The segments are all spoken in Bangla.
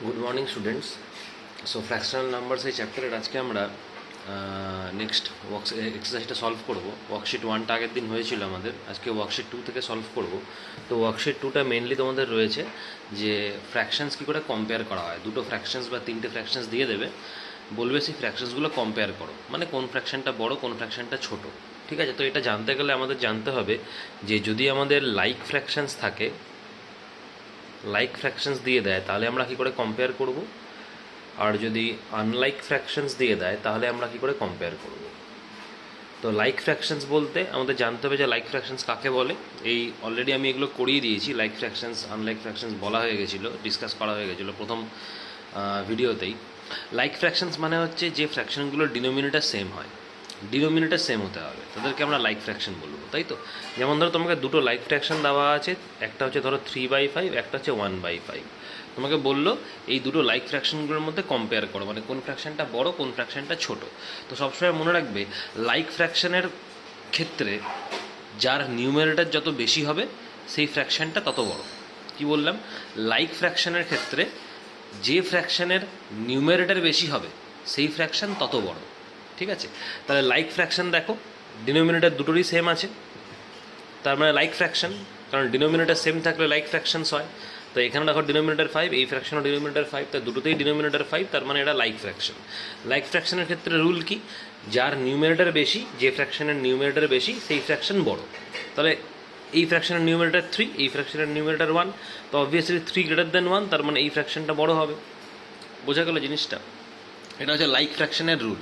Good morning students. So fractional numbers এই চ্যাপ্টারের আজকে আমরা নেক্সট এক্সারসাইজটা সলভ করব। ওয়ার্কশিট 1টা আগের দিন হয়েছিল আমাদের, আজকে ওয়ার্কশিট 2 থেকে সলভ করব। তো ওয়ার্কশিট 2টা মেনলি তোমাদের রয়েছে যে ফ্র্যাকশনস কী করে কম্পেয়ার করা হয়। দুটো ফ্র্যাকশনস বা তিনটে ফ্র্যাকশনস দিয়ে দেবে, বলবে সেই ফ্র্যাকশনসগুলো কম্পেয়ার করো, মানে কোন ফ্র্যাকশনটা বড় কোন ফ্র্যাকশনটা ছোট। ঠিক আছে, তো এটা জানতে গেলে আমাদের জানতে হবে যে যদি আমাদের লাইক ফ্র্যাকশনস থাকে, লাইক ফ্র্যাকশনস দিয়ে দেয় তাহলে আমরা কী করে কম্পেয়ার করব, আর যদি আনলাইক ফ্র্যাকশনস দিয়ে দেয় তাহলে আমরা কী করে কম্পেয়ার করব। তো লাইক ফ্র্যাকশনস বলতে আমাদের জানতে হবে যে লাইক ফ্র্যাকশনস কাকে বলে। এই অলরেডি আমি এগুলো করিয়ে দিয়েছি, লাইক ফ্র্যাকশনস আনলাইক ফ্র্যাকশনস বলা হয়ে গেছিলো, ডিসকাস করা হয়ে গেছিলো প্রথম ভিডিওতেই। লাইক ফ্র্যাকশনস মানে হচ্ছে যে ফ্র্যাকশনগুলোর ডিনোমিনেটর সেম হয়, ডিনোমিনেটর সেম হতে হবে, তাদেরকে আমরা লাইক ফ্র্যাকশন বলবো, তাই তো। যেমন ধরো তোমাকে দুটো লাইক ফ্র্যাকশন দেওয়া আছে, একটা হচ্ছে ধরো 3/5, একটা হচ্ছে 1/5। তোমাকে বললো এই দুটো লাইক ফ্র্যাকশনগুলোর মধ্যে কম্পেয়ার করো, মানে কোন ফ্র্যাকশনটা বড় কোন ফ্র্যাকশনটা ছোট। তো সবসময় মনে রাখবে লাইক ফ্র্যাকশনের ক্ষেত্রে যার নিউমারেটর যত বেশি হবে সেই ফ্র্যাকশনটা তত বড়। কি বললাম? লাইক ফ্র্যাকশনের ক্ষেত্রে যে ফ্র্যাকশনের নিউমারেটর বেশি হবে সেই ফ্র্যাকশন তত বড়। ঠিক আছে, তাহলে লাইক ফ্র্যাকশন দেখো ডিনোমিনেটর দুটোরই সেম আছে, তার মানে লাইক ফ্র্যাকশন, কারণ ডিনোমিনেটর সেম থাকলে লাইক ফ্র্যাকশনস হয়। তো এখানে দেখো ডিনোমিনেটর 5, এই ফ্র্যাকশনও ডিনোমিনেটর 5, তার দুটোতেই ডিনোমিনেটর 5, তার মানে এটা লাইক ফ্র্যাকশন। লাইক ফ্র্যাকশনের ক্ষেত্রে রুল কি? যার নিউমারেটর বেশি, যে ফ্র্যাকশনের নিউমারেটর বেশি সেই ফ্র্যাকশন বড়। তাহলে এই ফ্র্যাকশনের নিউমারেটর 3, এই ফ্র্যাকশনের নিউমারেটর 1, তো অবভিয়াসলি 3 গ্রেটার দেন 1, তার মানে এই ফ্র্যাকশনটা বড় হবে। বোঝা গেল জিনিসটা? এটা হচ্ছে লাইক ফ্র্যাকশনের রুল।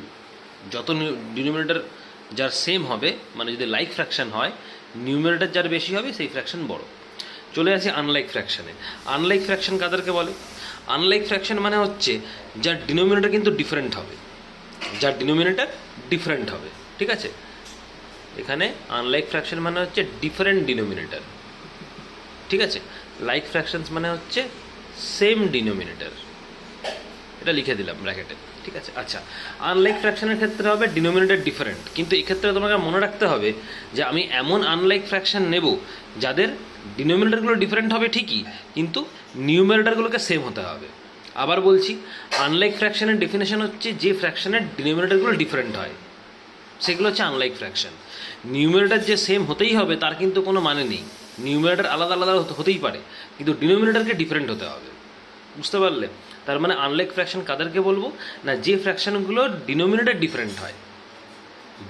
যত ডিনোমিনেটর যার সেম হবে, মানে যদি লাইক ফ্র্যাকশন হয় নিউমারেটর যার বেশি হবে সেই ফ্র্যাকশন বড়। চলে আসি আনলাইক ফ্র্যাকশনে। আনলাইক ফ্র্যাকশন কাদেরকে বলে? আনলাইক ফ্র্যাকশন মানে হচ্ছে যার ডিনোমিনেটর কিন্তু ডিফারেন্ট হবে, যার ডিনোমিনেটর ডিফারেন্ট হবে। ঠিক আছে, এখানে আনলাইক ফ্র্যাকশন মানে হচ্ছে ডিফারেন্ট ডিনোমিনেটর। ঠিক আছে, লাইক ফ্র্যাকশনস মানে হচ্ছে সেম ডিনোমিনেটর, এটা লিখে দিলাম ব্র্যাকেটে। ঠিক আছে, আচ্ছা, আনলাইক ফ্র্যাকশনের ক্ষেত্রে হবে ডিনোমিনেটর ডিফারেন্ট, কিন্তু এক্ষেত্রে তোমাকে মনে রাখতে হবে যে আমি এমন আনলাইক ফ্র্যাকশন নেব যাদের ডিনোমিনেটরগুলো ডিফারেন্ট হবে ঠিকই, কিন্তু নিউমারেটরগুলোকে সেম হতে হবে। আবার বলছি, আনলাইক ফ্র্যাকশনের ডেফিনেশন হচ্ছে যে ফ্র্যাকশনের ডিনোমিনেটরগুলো ডিফারেন্ট হয় সেগুলো হচ্ছে আনলাইক ফ্র্যাকশন। নিউমারেটর যে সেম হতেই হবে তার কিন্তু কোনো মানে নেই, নিউমারেটর আলাদা আলাদা হতেই পারে, কিন্তু ডিনোমিনেটরকে ডিফারেন্ট হতে হবে। বুঝতে পারলে? তার মানে আনলাইক ফ্র্যাকশন কাদেরকে বলবো না, যে ফ্র্যাকশনগুলোর ডিনোমিনেটর ডিফারেন্ট হয়,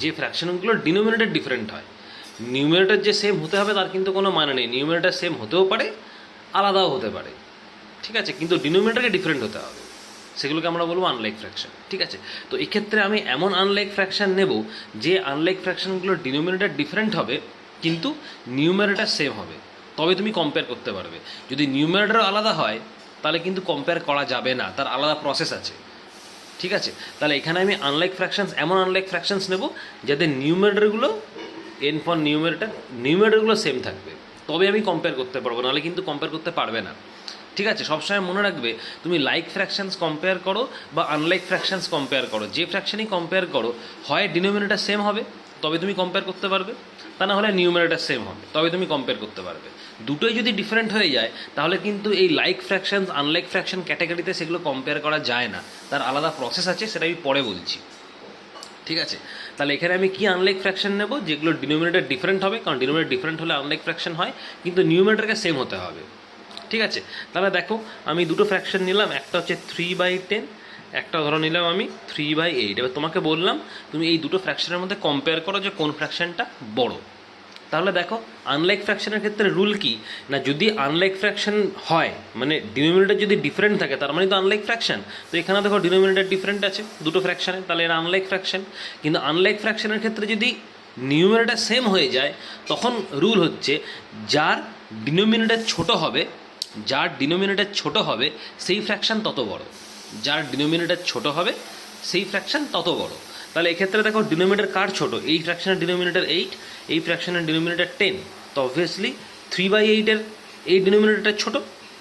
যে ফ্র্যাকশনগুলোর ডিনোমিনেটর ডিফারেন্ট হয়। নিউমারেটর যে সেম হতে হবে তার কিন্তু কোনো মানে নেই, নিউমারেটর সেম হতেও পারে আলাদাও হতে পারে। ঠিক আছে, কিন্তু ডিনোমিনেটরকে ডিফারেন্ট হতে হবে, সেগুলোকে আমরা বলবো আনলাইক ফ্র্যাকশন। ঠিক আছে, তো এক্ষেত্রে আমি এমন আনলাইক ফ্র্যাকশন নেব যে আনলাইক ফ্র্যাকশনগুলোর ডিনোমিনেটর ডিফারেন্ট হবে কিন্তু নিউমারেটর সেম হবে, তবে তুমি কম্পেয়ার করতে পারবে। যদি নিউমারেটর আলাদা হয় তাহলে কিন্তু কম্পেয়ার করা যাবে না, তার আলাদা প্রসেস আছে। ঠিক আছে, তাহলে এখানে আমি আনলাইক ফ্র্যাকশনস, এমন আনলাইক ফ্র্যাকশনস নেব যাদের নিউমারেটরগুলো এন ফর নিউমারেটরগুলো সেম থাকবে, তবে আমি কম্পেয়ার করতে পারবো, নাহলে কিন্তু কম্পেয়ার করতে পারবে না। ঠিক আছে, সবসময় মনে রাখবে তুমি লাইক ফ্র্যাকশনস কম্পেয়ার করো বা আনলাইক ফ্র্যাকশনস কম্পেয়ার করো, যে ফ্র্যাকশনই কম্পেয়ার করো হয় ডিনোমিনেটর সেম হবে তবে তুমি কম্পেয়ার করতে পারবে, তা না হলে নিউমারেটর সেম হবে তবে তুমি কম্পেয়ার করতে পারবে। দুটোই যদি ডিফারেন্ট হয়ে যায় তাহলে কিন্তু এই লাইক ফ্র্যাকশনস আনলাইক ফ্র্যাকশন ক্যাটাগরিতে সেগুলো কম্পেয়ার করা যায় না, তার আলাদা প্রসেস আছে, সেটা আমি পরে বলছি। ঠিক আছে, তাহলে এখানে আমি কি আনলাইক ফ্র্যাকশন নেব? যেগুলো ডিনোমিনেটর ডিফারেন্ট হবে, কারণ ডিনোমিনেটর ডিফারেন্ট হলে আনলাইক ফ্র্যাকশন হয়, কিন্তু নিউমারেটরকে সেম হতে হবে। ঠিক আছে, তাহলে দেখো আমি দুটো ফ্র্যাকশন নিলাম, একটা হচ্ছে 3/10, একটা ধরো নিলাম আমি 3/8। এবার তোমাকে বললাম তুমি এই দুটো ফ্র্যাকশনের মধ্যে কম্পেয়ার করো যে কোন ফ্র্যাকশনটা বড়। তাহলে দেখো আনলাইক ফ্র্যাকশনের ক্ষেত্রে রুল কি না, যদি আনলাইক ফ্র্যাকশন হয় মানে ডিনোমিনেটর যদি ডিফারেন্ট থাকে তার মানে তো আনলাইক ফ্র্যাকশন। তো এখানে দেখো ডিনোমিনেটর ডিফারেন্ট আছে দুটো ফ্র্যাকশনে, তাহলে এটা আনলাইক ফ্র্যাকশন। কিন্তু আনলাইক ফ্র্যাকশনের ক্ষেত্রে যদি নিউমারেটর সেম হয়ে যায় তখন রুল হচ্ছে যার ডিনোমিনেটর ছোট হবে, যার ডিনোমিনেটর ছোট হবে সেই ফ্র্যাকশন তত বড়, যার ডিনোমিনেটর ছোট হবে সেই ফ্র্যাকশন তত বড়। তাহলে এক্ষেত্রে দেখো ডিনোমিনেটর কার ছোট? এই ফ্র্যাকশনের ডিনোমিনেটর 8, এই ফ্র্যাকশনের ডিনোমিনেটর 10, তো অবভিয়াসলি 3/8-এর এই ডিনোমিনেটরটা ছোট,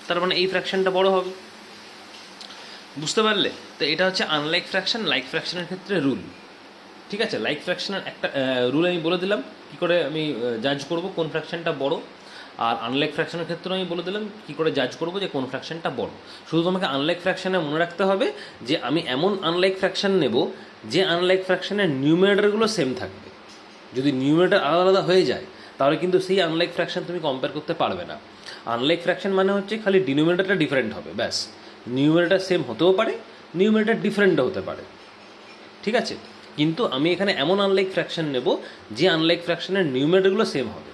তার মানে এই ফ্র্যাকশনটা বড় হবে। বুঝতে পারলে? তো এটা হচ্ছে আনলাইক ফ্র্যাকশন লাইক ফ্র্যাকশনের ক্ষেত্রে রুল। ঠিক আছে, লাইক ফ্র্যাকশনের একটা রুল আমি বলে দিলাম কী করে আমি জাজ করব কোন ফ্র্যাকশনটা বড়, আর আনলাইক ফ্র্যাকশনের ক্ষেত্রে আমি বলে দিলাম কী করে জাজ করবো যে কোন ফ্র্যাকশনটা বড়। শুধু তোমাকে আনলাইক ফ্র্যাকশনে মনে রাখতে হবে যে আমি এমন আনলাইক ফ্র্যাকশন নেব যে আনলাইক ফ্র্যাকশনের নিউমিনেটরগুলো সেম থাকবে। যদি নিউমিনেটর আলাদা আলাদা হয়ে যায় তাহলে কিন্তু সেই আনলাইক ফ্র্যাকশন তুমি কম্পেয়ার করতে পারবে না। আনলাইক ফ্র্যাকশন মানে হচ্ছে খালি ডিনোমিনেটরটা ডিফারেন্ট হবে, ব্যাস। নিউমিনেটর সেম হতেও পারে, নিউমিনেটর ডিফারেন্টও হতে পারে, ঠিক আছে। কিন্তু আমি এখানে এমন আনলাইক ফ্র্যাকশন নেব যে আনলাইক ফ্র্যাকশনের নিউমিনেটরগুলো সেম হবে,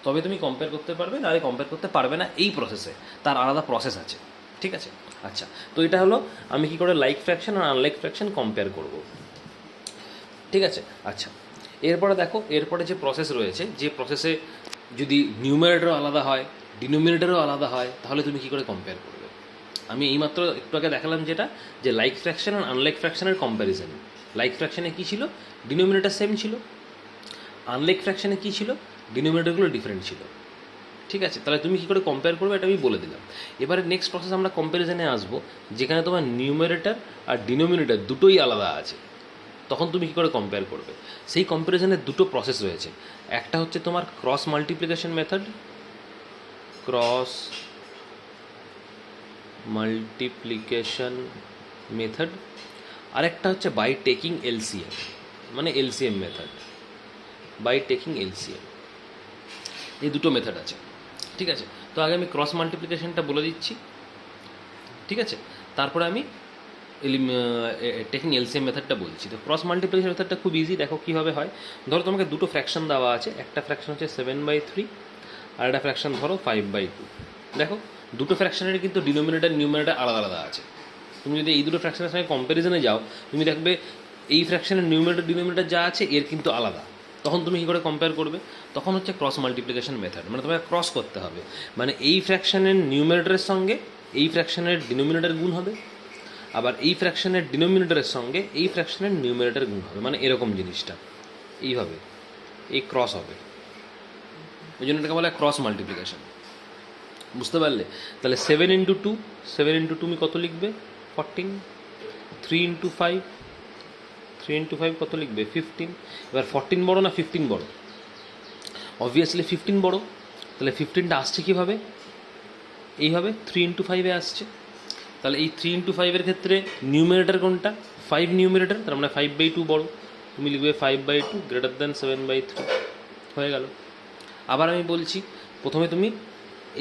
তবে তুমি কম্পেয়ার করতে পারবে, নাহলে কম্পেয়ার করতে পারবে না। এই প্রসেসে তার আলাদা প্রসেস আছে, ঠিক আছে। আচ্ছা, তো এটা হলো আমি কী করে লাইক ফ্র্যাকশন আর আনলাইক ফ্র্যাকশন কম্পেয়ার করব, ঠিক আছে। আচ্ছা, এরপরে দেখো, এরপরে যে প্রসেস রয়েছে, যে প্রসেসে যদি নিউমিনেটরও আলাদা হয়, ডিনোমিনেটরও আলাদা হয়, তাহলে তুমি কী করে কম্পেয়ার করবে। আমি এইমাত্র একটু আগে দেখালাম যেটা, যে লাইক ফ্র্যাকশন আর আনলাইক ফ্র্যাকশনের কম্প্যারিজন। লাইক ফ্র্যাকশনে কী ছিল, ডিনোমিনেটর সেম ছিল। আনলাইক ফ্র্যাকশনে কী ছিল, ডিনোমিনেটরগুলো ডিফারেন্ট ছিল, ঠিক আছে। তাহলে তুমি কী করে কম্পেয়ার করবে এটা আমি বলে দিলাম। এবারে নেক্সট প্রসেস আমরা কম্প্যারিজনে আসবো, যেখানে তোমার নিউমিনেটর আর ডিনোমিনেটর দুটোই আলাদা আছে। তখন তুমি কী করে কম্পেয়ার করবে। সেই কম্প্যারিজনের দুটো প্রসেস রয়েছে। একটা হচ্ছে তোমার cross multiplication method, cross multiplication method, আরেকটা হচ্ছে বাই টেকিং এলসিএম, মানে LCM method, by taking LCM. এই দুটো মেথড আছে, ঠিক আছে। তো আগে আমি ক্রস মাল্টিপ্লিকেশনটা বলে দিচ্ছি, ঠিক আছে। তারপরে আমি টেকিং এলসিএম মেথডটা বলছি। তো ক্রস মাল্টিপ্লিকেশন মেথডটা খুব ইজি, দেখো কীভাবে হয়। ধরো তোমাকে দুটো ফ্র্যাকশন দেওয়া আছে, একটা ফ্র্যাকশন হচ্ছে 7/3 আর একটা ফ্র্যাকশন ধরো 5/2। দেখো দুটো ফ্র্যাকশনের কিন্তু ডিনোমিনেটর নিউমিনেটর আলাদা আলাদা আছে। তুমি যদি এই দুটো ফ্র্যাকশনের সঙ্গে কম্প্যারিজনে যাও, তুমি দেখবে এই ফ্র্যাকশনের নিউমিনেটর ডিনোমিনেটর যা আছে এর কিন্তু আলাদা। তখন তুমি কী করে কম্পেয়ার করবে, তখন হচ্ছে ক্রস মাল্টিপ্লিকেশন মেথড, মানে তোমাকে ক্রস করতে হবে। মানে এই ফ্র্যাকশনের নিউমিনেটরের সঙ্গে এই ফ্র্যাকশনের ডিনোমিনেটর গুণ হবে, আবার এই ফ্র্যাকশনের ডিনোমিনেটরের সঙ্গে এই ফ্র্যাকশনের নিউমিনেটর গুণ হবে, মানে এরকম জিনিসটা এইভাবে এই ক্রস হবে। ওই জন্য এটাকে বলা হয় ক্রস মাল্টিপ্লিকেশন, বুঝতে পারলে। তাহলে 7 × 2, 7 × 2 তুমি কত লিখবে, 14। 3 × 5, 3 × 5 কত লিখবে, 15। এবার 14 বড় না 15 বড়, অবভিয়াসলি 15 বড়। তাহলে 15টা আসছে কীভাবে, এইভাবে 3 × 5 আসছে। তাহলে এই 3 × 5 ক্ষেত্রে নিউমিনেটর কোনটা, 5 নিউমিনেটর, তার মানে 5/2 বড়। তুমি লিখবে 5/2 গ্রেটার দ্যান 7/3, হয়ে গেল। আবার আমি বলছি, প্রথমে তুমি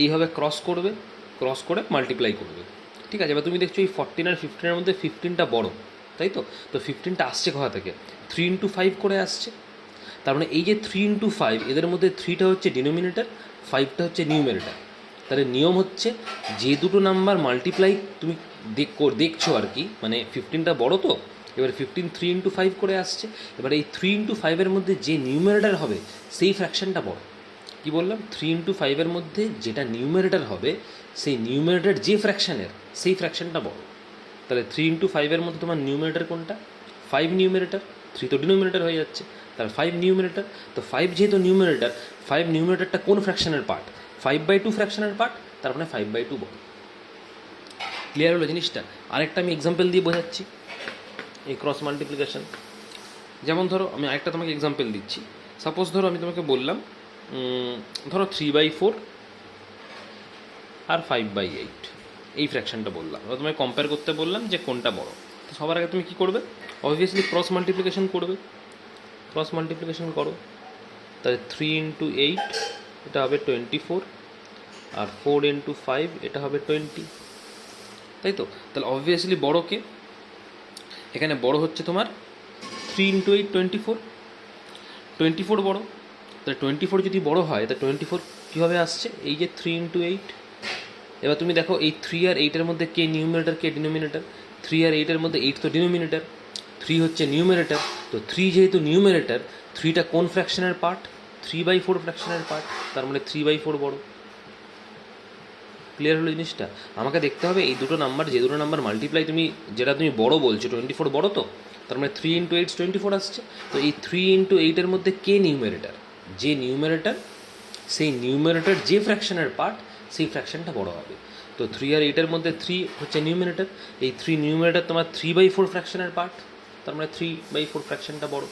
এইভাবে ক্রস করবে, ক্রস করে মাল্টিপ্লাই করবে, ঠিক আছে। এবার তুমি দেখছো এই 14 আর 15-এর মধ্যে 15টা বড়, তাই তো। তো 15টা আসছে কোথা থেকে, 3 × 5 করে আসছে। তার মানে এই যে 3 × 5, এদের মধ্যে 3টা হচ্ছে ডিনোমিনেটর, 5টা হচ্ছে নিউমিনেটর। তাহলে নিয়ম হচ্ছে, যে দুটো নাম্বার মাল্টিপ্লাই তুমি দেখছো আর কি, মানে 15টা বড় তো, এবার 15 3 × 5 করে আসছে। এবার এই 3 × 5-এর মধ্যে যে নিউমিনেটর হবে সেই ফ্র্যাকশনটা বড়। কি বললাম, 3 × 5-এর মধ্যে যেটা নিউমিনেটর হবে সেই নিউমিনেটর যে ফ্র্যাকশনের, সেই ফ্র্যাকশনটা বড়। তাহলে 3 × 5-এর মধ্যে তোমার নিউমিনেটর কোনটা, 5 নিউমিনেটর, 3 তো ডিনোমিনেটর হয়ে যাচ্ছে, তাহলে 5 নিউমিনেটর। তো 5 যেহেতু নিউমিনেটর, 5 নিউমিনেটরটা কোন ফ্র্যাকশনের পার্ট, 5/2 ফ্র্যাকশনের পার্ট, তার মানে 5/2 বড়। ক্লিয়ার হলো জিনিসটা। আরেকটা আমি এক্সাম্পল দিয়ে বোঝাচ্ছি এই ক্রস মাল্টিপ্লিকেশন। যেমন ধরো আমি আরেকটা তোমাকে এক্সাম্পল দিচ্ছি। সাপোজ ধরো আমি তোমাকে বললাম, ধরো 3/4 আর 5/8, এই ফ্র্যাকশনটা বললাম। এবার তোমায় কম্পেয়ার করতে বললাম যে কোনটা বড়। তো সবার আগে তুমি কী করবে, অবভিয়াসলি ক্রস মাল্টিপ্লিকেশন করবে। ক্রস মাল্টিপ্লিকেশন করো, তাহলে 3 × 8 এটা হবে 24, আর 4 × 5 এটা হবে 20, তাই তো। তাহলে অবভিয়াসলি বড়কে, এখানে বড় হচ্ছে তোমার 3 × 8 24, 24 বড়। তাহলে 24 যদি বড় হয়, তা 24 কীভাবে আসছে, এই যে 3 × 8। এবার তুমি দেখো এই 3 আর 8-এর মধ্যে কে নিউমিনেটর কে ডিনোমিনেটর, 3 আর 8-এর মধ্যে 8 তো ডিনোমিনেটর, 3 হচ্ছে নিউমিনেটর। তো 3 যেহেতু নিউমিনেটর, 3টা কোন ফ্র্যাকশনের পার্ট, 3/4 ফ্র্যাকশনের পার্ট, তার মানে 3/4 বড়। ক্লিয়ার হলো জিনিসটা। আমাকে দেখতে হবে এই দুটো নাম্বার, যে দুটো নাম্বার মাল্টিপ্লাই তুমি, যেটা তুমি বড় বলছো, 24 বড় তো, তার মানে 3 × 8 24 আসছে। তো এই 3 × 8-এর মধ্যে কে নিউমিনেটর, যে নিউমিনেটর, সেই নিউমিনেটর যে ফ্র্যাকশনের পার্ট, সেই ফ্র্যাকশনটা বড় হবে। তো 3 আর 8-এর মধ্যে 3 হচ্ছে নিউমিনেটর, এই 3 নিউমিনেটর তোমার 3/4 ফ্র্যাকশনের পার্ট, তার মানে 3/4 ফ্র্যাকশনটা বড়।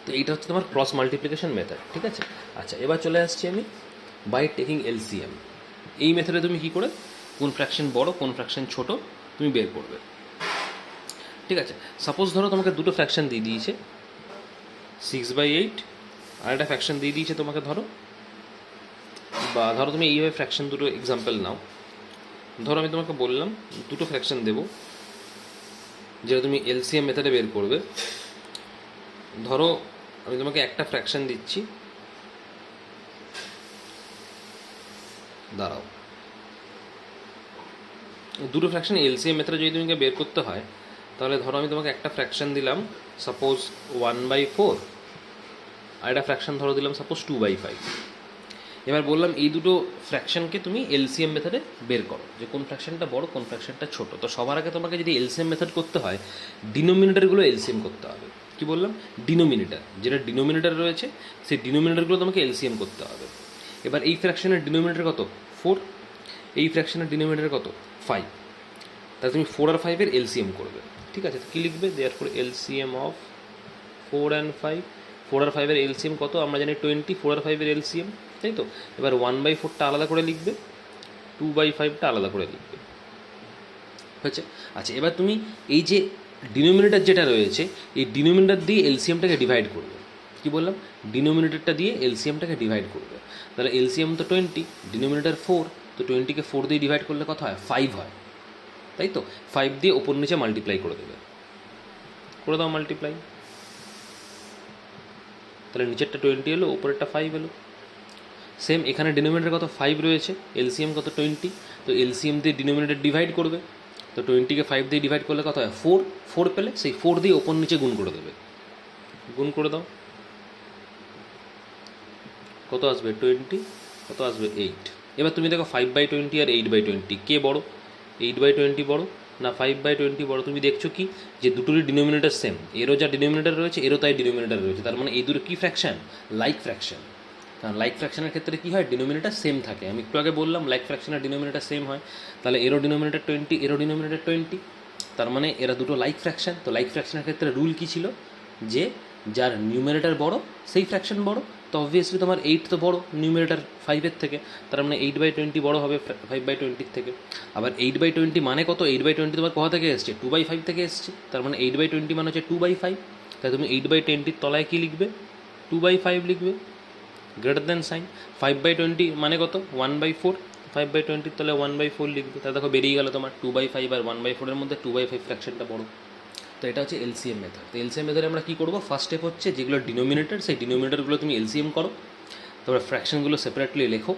তো এইটা হচ্ছে তোমার ক্রস মাল্টিপ্লিকেশন মেথড, ঠিক আছে। আচ্ছা, এবার চলে আসছি আমি বাই টেকিং এলসিএম। এই মেথডে তুমি কী করে কোন ফ্র্যাকশন বড় কোন ফ্র্যাকশন ছোট তুমি বের করবে। ঠিক আছে, সাপোজ ধরো তোমাকে দুটো ফ্র্যাকশন দিয়ে দিয়েছে 6/8, আর একটা ফ্র্যাকশন দিয়ে দিয়েছে তোমাকে ধরো, বা ধরো তুমি এইভাবে ফ্র্যাকশন দুটো এক্সাম্পল নাও। ধরো আমি তোমাকে বললাম দুটো ফ্র্যাকশন দেবো যেটা তুমি এলসিএম মেথডে বের করবে। ধরো আমি তোমাকে একটা ফ্র্যাকশন দিচ্ছি, দাঁড়াও, দুটো ফ্র্যাকশন এলসিএম মেথডে যদি তোমাকে বের করতে হয় তাহলে ধরো আমি তোমাকে একটা ফ্র্যাকশন দিলাম সাপোজ 1/4, আর একটা ফ্র্যাকশন ধরো দিলাম সাপোজ 2/5। এবার বললাম এই দুটো ফ্র্যাকশনকে তুমি এলসিএম মেথডে বের করো, যে কোন ফ্র্যাকশনটা বড় কোন ফ্র্যাকশনটা ছোট। তো সবার আগে তোমাকে যদি এলসিএম মেথড করতে হয় ডিনোমিনেটরগুলো এলসিএম করতে হবে। কি বললাম? ডিনোমিনেটর, যেটা ডিনোমিনেটর রয়েছে সেই ডিনোমিনেটরগুলো তোমাকে এলসিএম করতে হবে। এবার এই ফ্র্যাকশনের ডিনোমিনেটর কত? 4, এই ফ্র্যাকশনের ডিনোমিনেটর কত? 5। তাহলে তুমি 4 আর 5-এর এলসিএম করবে। ঠিক আছে, তো কী লিখবে? There for LCM of 4 and 5। 4 আর 5-এর এলসিএম কত? আমরা জানি 20। 4 আর 5-এর এলসিএম, তাই তো? এবার 1/4টা আলাদা করে লিখবে, 2/5টা আলাদা করে লিখবে। হয়েছে? আচ্ছা, এবার তুমি এই যে ডিনোমিনেটর যেটা রয়েছে এই ডিনোমিনেটর দিয়ে এলসিএমটাকে ডিভাইড করবে। কি বললাম? ডিনোমিনেটরটা দিয়ে এলসিএমটাকে ডিভাইড করবে। তাহলে এলসিএম তো 20, ডিনোমিনেটর 4, তো 20কে 4 দিয়ে ডিভাইড করলে কত হয়? 5 হয়, তাই তো? 5 দিয়ে ওপর নিচে মাল্টিপ্লাই করে দেবে। করে দাও মাল্টিপ্লাই, তাহলে নিচেরটা 20 এলো, উপরেরটা 5 এলো। সেম এখানে ডিনোমিনেটর কত? 5 রয়েছে, এলসিএম কত? 20। তো এলসিএম দিয়ে ডিনোমিনেটর ডিভাইড করবে, তো 20কে 5 দিয়ে ডিভাইড করলে কত হয়? 4। 4 পেলে সেই 4 দিয়ে ওপর নিচে গুণ করে দেবে। গুণ করে দাও, কত আসবে? 20, কত আসবে? 8। এবার তুমি দেখো 5/20 আর 8/20 কে বড়? 8/20 বড় না 5/20 বড়? তুমি দেখছো কি যে দুটোরই ডিনোমিনেটর সেম, এরও যা ডিনোমিনেটর রয়েছে এরও তাই ডিনোমিনেটর রয়েছে। তার মানে এই দুটো কী ফ্র্যাকশন? Like fraction. কারণ লাইক ফ্র্যাকশনের ক্ষেত্রে কী হয়? ডিনোমিনেটর সেম থাকে। আমি একটু আগে বললাম লাইক ফ্র্যাকশনের ডিনোমিনেটর সেম হয়। তাহলে এরও ডিনোমিনেটর 20, এরও ডিনোমিনেটর 20, তার মানে এরা দুটো লাইক ফ্র্যাকশন। তো লাইক ফ্র্যাকশনের ক্ষেত্রে রুল কী ছিল? যে যার নিউমিনেটর বড় সেই ফ্র্যাকশন বড়। তো অবভিয়াসলি তোমার 8 তো বড় নিউমিনেটর 5-এর থেকে, তার মানে 8/20 বড় হবে 5/20 থেকে। আবার 8/20 মানে কত? 8/20 তোমার কোথা থেকে এসছে? 2/5 থেকে এসছে। তার মানে 8/20 মানে হচ্ছে 2/5। তাই তুমি 8/20-র তলায় কী লিখবে? 2/5 লিখবে, গ্রেটার দ্যান সাইন। 5/20 মানে কত? 1/4। 5/20-র তলায় 1/4 লিখবে। তাহলে দেখো বেরিয়ে গেল তোমার 2/5 আর 1/4-এর মধ্যে 2/5 ফ্র্যাকশনটা বড়। তো এটা হচ্ছে এলসিএম মেথড। তো এলসিএম মেথডে আমরা কী করবো? ফার্স্ট স্টেপ হচ্ছে যেগুলো ডিনোমিনেটর সেই ডিনোমিনেটরগুলো তুমি এলসিএম করো, তারপরে ফ্র্যাকশনগুলো সেপারেটলি লেখো,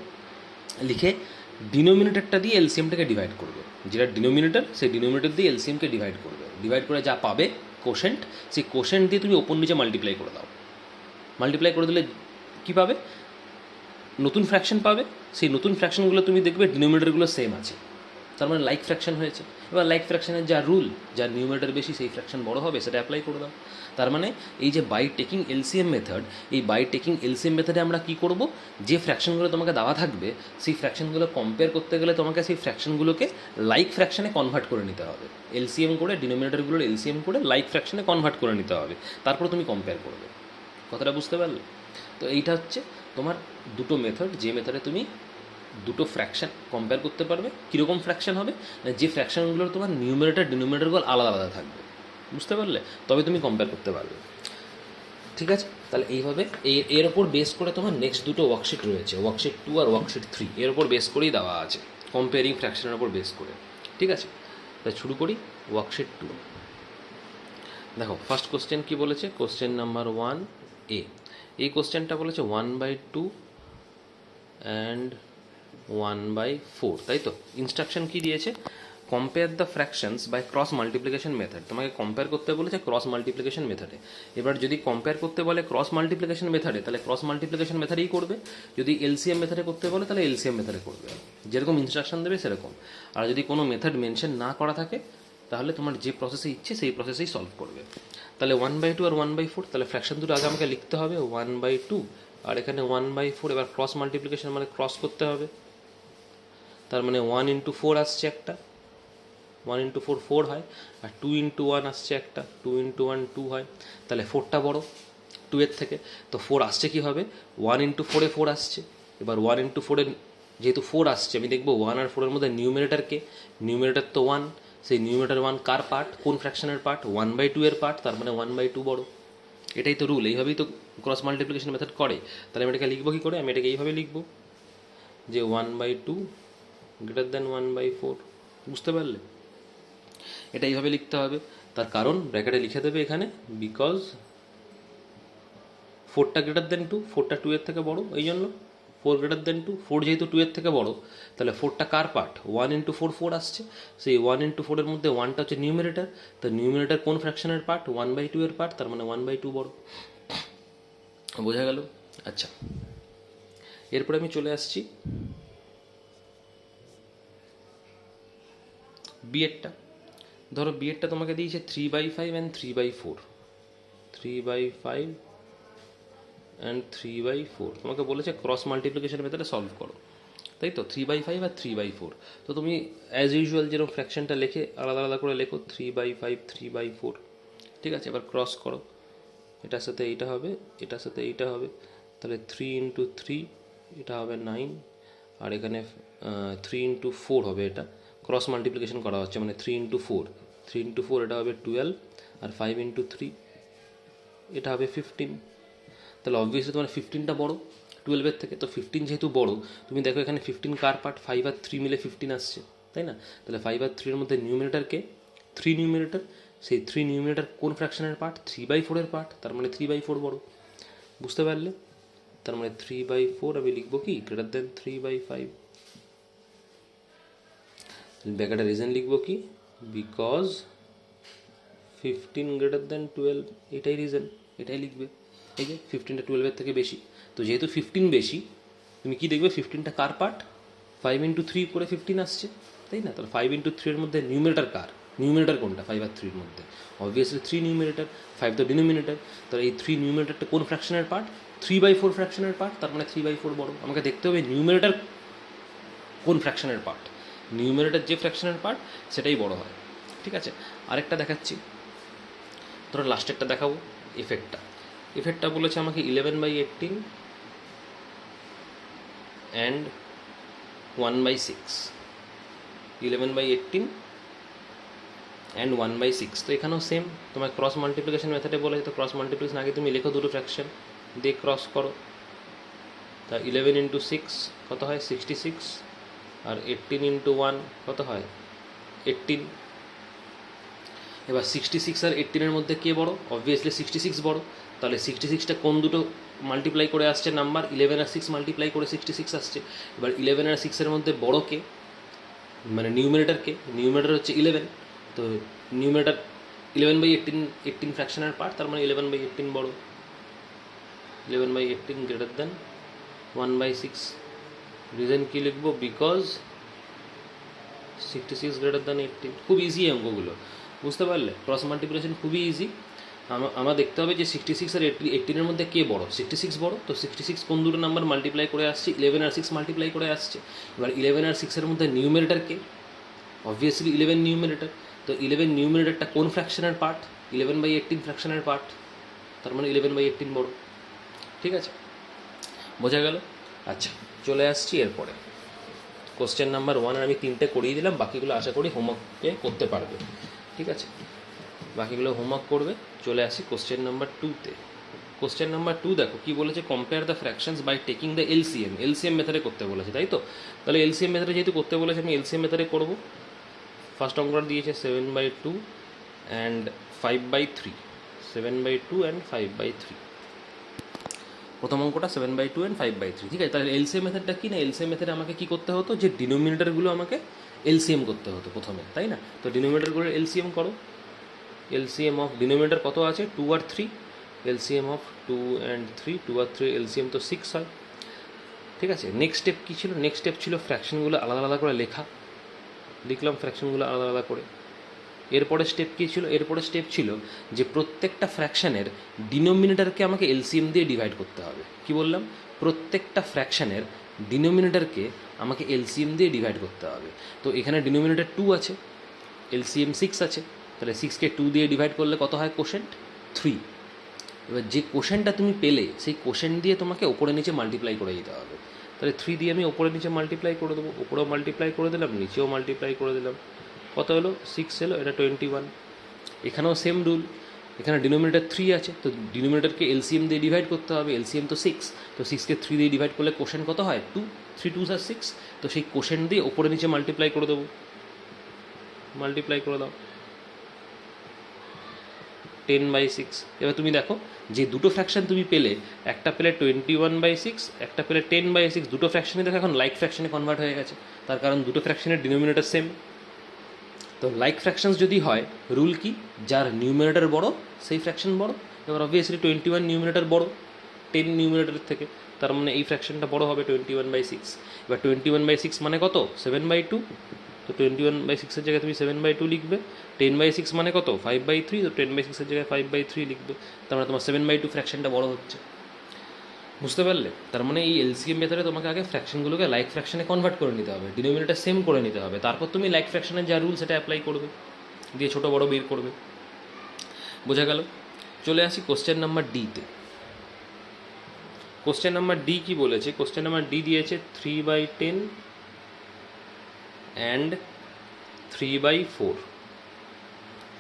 লিখে ডিনোমিনেটরটা দিয়ে এলসিএমটাকে ডিভাইড করবে। যেটা ডিনোমিনেটর সেই ডিনোমিনেটর দিয়ে এলসিএমকে ডিভাইড করবে। ডিভাইড করে যা পাবে কোশেন্ট, সেই কোশেন্ট দিয়ে তুমি ওপর নিচে মাল্টিপ্লাই করে দাও। মাল্টিপ্লাই করে দিলে কী পাবে? নতুন ফ্র্যাকশন পাবে। সেই নতুন ফ্র্যাকশনগুলো তুমি দেখবে ডিনোমিনেটরগুলো সেম আছে, তার মানে লাইক ফ্র্যাকশন হয়েছে। এবার লাইক ফ্র্যাকশনের যা রুল, যার নিউমিনেটর বেশি সেই ফ্র্যাকশন বড় হবে, সেটা অ্যাপ্লাই করে দাও। তার মানে এই যে বাই টেকিং এলসিএম মেথড, এই বাই টেকিং এলসিএম মেথডে আমরা কী করব? যে ফ্র্যাকশনগুলো তোমাকে দেওয়া থাকবে সেই ফ্র্যাকশনগুলো কম্পেয়ার করতে গেলে তোমাকে সেই ফ্র্যাকশনগুলোকে লাইক ফ্র্যাকশনে কনভার্ট করে নিতে হবে। এলসিএম করে ডিনোমিনেটরগুলোর এলসিএম করে লাইক ফ্র্যাকশনে কনভার্ট করে নিতে হবে, তারপর তুমি কম্পেয়ার করবে। কথাটা বুঝতে পারলে? তো এইটা হচ্ছে তোমার দুটো মেথড, যে মেথডে তুমি দুটো ফ্র্যাকশন কম্পেয়ার করতে পারবে। কীরকম ফ্র্যাকশন হবে? যে ফ্র্যাকশনগুলোর তোমার নিউমিনেটর ডিনোমিনেটরগুলো আলাদা আলাদা থাকবে, বুঝতে পারলে? তবে তুমি কম্পেয়ার করতে পারবে। ঠিক আছে, তাহলে এইভাবে এর ওপর বেস করে তোমার নেক্সট দুটো ওয়ার্কশিট রয়েছে, ওয়ার্কশিট 2 আর ওয়ার্কশিট 3, এর ওপর বেস করেই দেওয়া আছে, কম্পেয়ারিং ফ্র্যাকশনের ওপর বেস করে। ঠিক আছে, তাই শুরু করি ওয়ার্কশিট 2। দেখো ফার্স্ট কোশ্চেন কী বলেছে? Question number 1A। এই কোশ্চেনটা বলেছে 1/2 অ্যান্ড 1/4, তাই তো? ইনস্ট্রাকশন কী দিয়েছে? Compare the fractions by cross multiplication method. তোমাকে কম্পেয়ার করতে বলেছে ক্রস মাল্টিপ্লিকেশন মেথডে। এবার যদি কম্পেয়ার করতে বলে ক্রস মাল্টিপ্লিকেশন মেথডে, তাহলে ক্রস মাল্টিপ্লিকেশন মেথডেই করবে। যদি এলসিএম মেথডে করতে বলে তাহলে এলসিএম মেথডে করবে, যেরকম ইনস্ট্রাকশন দেবে সেরকম। আর যদি কোনো মেথড মেনশন না করা থাকে তাহলে তোমার যে প্রসেসে ইচ্ছে সেই প্রসেসেই সলভ করবে। তাহলে 1/2 আর 1/4, তাহলে ফ্র্যাকশন দুটো আগে আমাকে লিখতে হবে 1/2 আর এখানে 1/4। এবার ক্রস মাল্টিপ্লিকেশন মানে ক্রস করতে হবে, তার মানে 1 × 4 আসছে একটা, 1 × 4 4 হয়, আর 2 × 1 আসছে একটা, 2 × 1 2 হয়। তাহলে 4টা বড় 2-এর থেকে, তো 4 আসছে কী হবে? 1 × 4-এ 4 আসছে, এবার 1 ইন্টু 4-এর যেহেতু 4 আসছে, আমি দেখবো 1 আর 4-এর মধ্যে নিউমিনেটারকে, নিউমিনেটার তো 1, সেই নিউমিনেটার 1 কার পার্ট, কোন ফ্র্যাকশনের পার্ট, 1/2 এর পার্ট, তার মানে 1/2 বড়। এটাই তো রুল, এইভাবেই তো ক্রস মাল্টিপ্লিকেশন মেথড করে। তাহলে আমি এটাকে লিখবো কী করে? আমি এটাকে এইভাবে লিখবো যে 1/2 গ্রেটার দ্যান 1/4। বুঝতে পারলে? এটা এইভাবে লিখতে হবে। তার কারণ ব্র্যাকেটে লিখে দেবে এখানে, বিকজ 4টা গ্রেটার দেন 2, 4টা 2 এর থেকে বড়, এই জন্য 4 গ্রেটার দেন 2, 4 যেহেতু 2 এর থেকে বড়, তাহলে 4টা কার পার্ট? 1 ইন্টু 4, 4 আসছে, সেই 1 ইন্টু 4-এর মধ্যে 1টা হচ্ছে নিউমিনেটার, তো নিউমিনেটার কোন ফ্র্যাকশনের পার্ট? 1/2 এর পার্ট, তার মানে 1/2 বড়। বোঝা গেল? আচ্ছা, এরপরে আমি চলে আসছি বিয়েরটা। ধরো বিয়েরটা তোমাকে দিয়েছে 3/5 অ্যান্ড 3/4, 3/5 অ্যান্ড 3/4 তোমাকে বলেছে ক্রস মাল্টিপ্লিকেশন মেথডে সলভ করো, তাই তো? 3/5 আর 3/4, তো তুমি অ্যাজ ইউজুয়াল যেরকম ফ্র্যাকশনটা লেখে আলাদা আলাদা করে লেখো, 3/5, 3/4, ঠিক আছে? এবার ক্রস করো, এটার সাথে এইটা হবে, এটার সাথে এইটা হবে, তাহলে 3 ইন্টু 3, এটা হবে 9, আর এখানে 3 ইন্টু 4 হবে, এটা ক্রস মাল্টিপ্লিকেশন করা হচ্ছে মানে 3 ইন্টু 4, 3 ইন্টু 4 এটা হবে 12, আর 5 ইন্টু 3 এটা হবে 15। তাহলে অবভিয়াসলি তোমার 15টা বড় 12-এর থেকে, তো 15 যেহেতু বড়, তুমি দেখো এখানে 15 কার পার্ট? 5 আর 3 মিলে 15 আসছে, তাই না? তাহলে 5 আর 3-এর মধ্যে নিউমিনেটারকে 3 নিউমিনেটার, সেই 3 নিউমিনেটার কোন ফ্র্যাকশনের পার্ট? 3/4-এর পার্ট, তার মানে 3/4 বড়। বুঝতে পারলে? তার মানে 3/4 আমি লিখবো কি? Greater than 3/5। ব্র্যাকেটের রিজন লিখবো কি? বিকজ 15 গ্রেটার দেন 12, এটাই রিজন, এটাই লিখবে। ঠিক আছে, 15টা 12-এর থেকে বেশি, তো যেহেতু 15 বেশি, তুমি কি দেখবে 15টা কার পার্ট? 5 ইন্টু 3 করে 15 আসছে, তাই না? তাহলে 5 ইন্টু 3-এর মধ্যে নিউমিনেটার কার? নিউমিনেটার কোনটা 5 আর 3-এর মধ্যে? অবভিয়াসলি 3 নিউমিনেটার, 5 তো ডিনোমিনেটার, তাহলে এই 3 নিউমিনেটারটা কোন ফ্র্যাকশনের পার্ট? 3/4 ফ্র্যাকশনের পার্ট, তার মানে 3/4 বড়। আমাকে দেখতে হবে নিউমিনেটার কোন ফ্র্যাকশনের পার্ট, নিউমিনেটার যে ফ্র্যাকশনের পার্ট সেটাই বড় হয়। ঠিক আছে, আরেকটা দেখাচ্ছি, ধরো লাস্টেরটা দেখাবো, এফেক্টটা বলেছে আমাকে 11/18 অ্যান্ড 1/6, 11/18 অ্যান্ড 1/6। তো এখানেও সেম, তোমার ক্রস মাল্টিপ্লিকেশন মেথডে বলেছে, তো ক্রস মাল্টিপ্লিকেশন আগে তুমি লেখো দুটো ফ্র্যাকশন দিয়ে ক্রস করো। তা 11 ইন্টু 6 কত হয়? 66, আর 18 ইন্টু 1 কত হয়? 18। এবার 66 আর 18-এর মধ্যে কে বড়? অবভিয়াসলি 66 বড়। তাহলে 66টা কোন দুটো মাল্টিপ্লাই করে আসছে নাম্বার? 11 আর 6 মাল্টিপ্লাই করে 66 আসছে। এবার 11 আর 6-এর মধ্যে বড় কে? মানে নিউমিনেটার কে? নিউমিনেটার হচ্ছে 11, তো নিউমিনেটার 11/18, 18 ফ্র্যাকশনের পার্ট, তার মানে 11/18 বড়। 11/18 গ্রেটার দেন 1/6। রিজন কি লিখবো? Because 66 greater than 18। খুব ইজি অঙ্কগুলো, বুঝতে পারলে? ক্রস মাল্টিপ্লিকেশন খুবই ইজি। আমার দেখতে হবে যে 66 আর 18-এর মধ্যে কে বড়? 66 বড়, তো 66 কোন দুটো নাম্বার মাল্টিপ্লাই করে আসছে? 11 আর 6 মাল্টিপ্লাই করে আসছে। এবার 11 আর 6-এর মধ্যে নিউমিনেটার কে? অবভিয়াসলি 11 নিউমিনেটার, তো 11 নিউমিনেটারটা কোন ফ্র্যাকশনের পার্ট? 11/18 ফ্র্যাকশনের পার্ট, তার মানে 11/18 বড়। ঠিক আছে, বোঝা গেল? আচ্ছা, চলে আসছি এরপরে কোশ্চেন নাম্বার 1, আমি 3টে করিয়ে দিলাম, বাকিগুলো আশা করি হোমওয়ার্কে করতে পারবে। ঠিক আছে, বাকিগুলো হোমওয়ার্ক করবে। চলে আসি কোশ্চেন নাম্বার 2-তে। কোশ্চেন নাম্বার 2 দেখো কি বলেছে, compare the fractions by taking the LCM. LCM মেথডে করতে বলেছে, তাই তো? তাহলে এলসিএম মেথডে যেহেতু করতে বলেছে, আমি এলসিএম মেথডে করব। ফার্স্ট অঙ্কটা দিয়েছে 7/2 অ্যান্ড 5/3, 7/2 অ্যান্ড 5/3। প্রথম অঙ্কটা 7/2 অ্যান্ড 5/3। ঠিক আছে, তাহলে এলসিএম মেথডটা কি না? এলসিএম মেথডে আমাকে কি করতে হতো, যে ডিনোমিনেটারগুলো আমাকে এলসিএম করতে হতো প্রথমে, তাই না? তো ডিনোমিনেটারগুলো এলসিএম করো। এলসিএম অফ ডিনোমিনেটার কত আছে? 2 আর 3, এলসিএম অফ 2 অ্যান্ড 3, 2 আর 3 এলসিএম তো 6 হয়। ঠিক আছে, নেক্সট স্টেপ কী ছিল? নেক্সট স্টেপ ছিল ফ্র্যাকশনগুলো আলাদা আলাদা করে লেখা। লিখলাম ফ্র্যাকশনগুলো আলাদা আলাদা করে। এরপরে স্টেপ কী ছিল? এরপরে স্টেপ ছিল যে প্রত্যেকটা ফ্র্যাকশানের ডিনোমিনেটারকে আমাকে এলসিএম দিয়ে ডিভাইড করতে হবে। কি বললাম? প্রত্যেকটা ফ্র্যাকশানের ডিনোমিনেটারকে আমাকে এলসিএম দিয়ে ডিভাইড করতে হবে। তো এখানে ডিনোমিনেটার 2 আছে, এলসিএম 6 আছে, তাহলে 6কে 2 দিয়ে ডিভাইড করলে কত হয়? কোশেন্ট 3। এবার যে কোশেন্টটা তুমি পেলে, সেই কোশেন্ট দিয়ে তোমাকে ওপরে নিচে মাল্টিপ্লাই করে দিতে হবে। তাহলে 3 দিয়ে আমি ওপরে নিচে মাল্টিপ্লাই করে দেবো, ওপরেও মাল্টিপ্লাই করে দিলাম, নিচেও মাল্টিপ্লাই করে দিলাম। কত হলো? 6 এলো, এটা 21। এখানেও সেম রুল, এখানে ডিনোমিনেটর 3 আছে, তো ডিনোমিনেটরকে এলসিএম দিয়ে ডিভাইড করতে হবে। এলসিএম তো 6, তো 6কে 3 দিয়ে ডিভাইড করলে কোশেন কত হয়? 2, 3 2s আর 6। তো সেই কোশেন দিয়ে ওপরে নিচে মাল্টিপ্লাই করে দেবো, মাল্টিপ্লাই করে দাও 10/6। এবার তুমি দেখো যে দুটো ফ্র্যাকশন তুমি পেলে, একটা পেলে 21/6, একটা পেলে 10/6, দুটো ফ্র্যাকশনই দেখো এখন লাইক ফ্র্যাকশনে কনভার্ট হয়ে গেছে। তার কারণ দুটো ফ্র্যাকশনের ডিনোমিনেটর সেম। তো লাইক ফ্র্যাকশনস যদি হয়, রুল কি? যার নিউমিনেটর বড় সেই ফ্র্যাকশন বড়। এবার অবভিয়াসলি 21 নিউমিনেটর বড় 10 নিউমিনেটরের থেকে, তার মানে এই ফ্র্যাকশনটা বড় হবে 21/6। এবার 21/6 মানে কত? 7/2। তো 21/6 জায়গায় তুমি 7/2 লিখবে। 10/6 মানে কত? 5/3। তো 10/6 জায়গায় 5/3 লিখবে। তার মানে তোমার 7/2 ফ্র্যাকশনটা বড় হচ্ছে। বুঝতে পারলে? তার মানে এই এলসিএম মেথডে তোমাকে আগে ফ্র্যাকশনগুলোকে লাইক ফ্র্যাকশনে কনভার্ট করে নিতে হবে, ডিনোমিনেটর সেম করে নিতে হবে, তারপর তুমি লাইক ফ্র্যাকশনের যা রুল সেটা অ্যাপ্লাই করবে, দিয়ে ছোটো বড় বের করবে। বোঝা গেল? চলে আসি কোশ্চেন নাম্বার ডিতে। কোশ্চেন নাম্বার ডি কী বলেছে? কোশ্চেন নাম্বার ডি দিয়েছে 3/10 অ্যান্ড 3/4।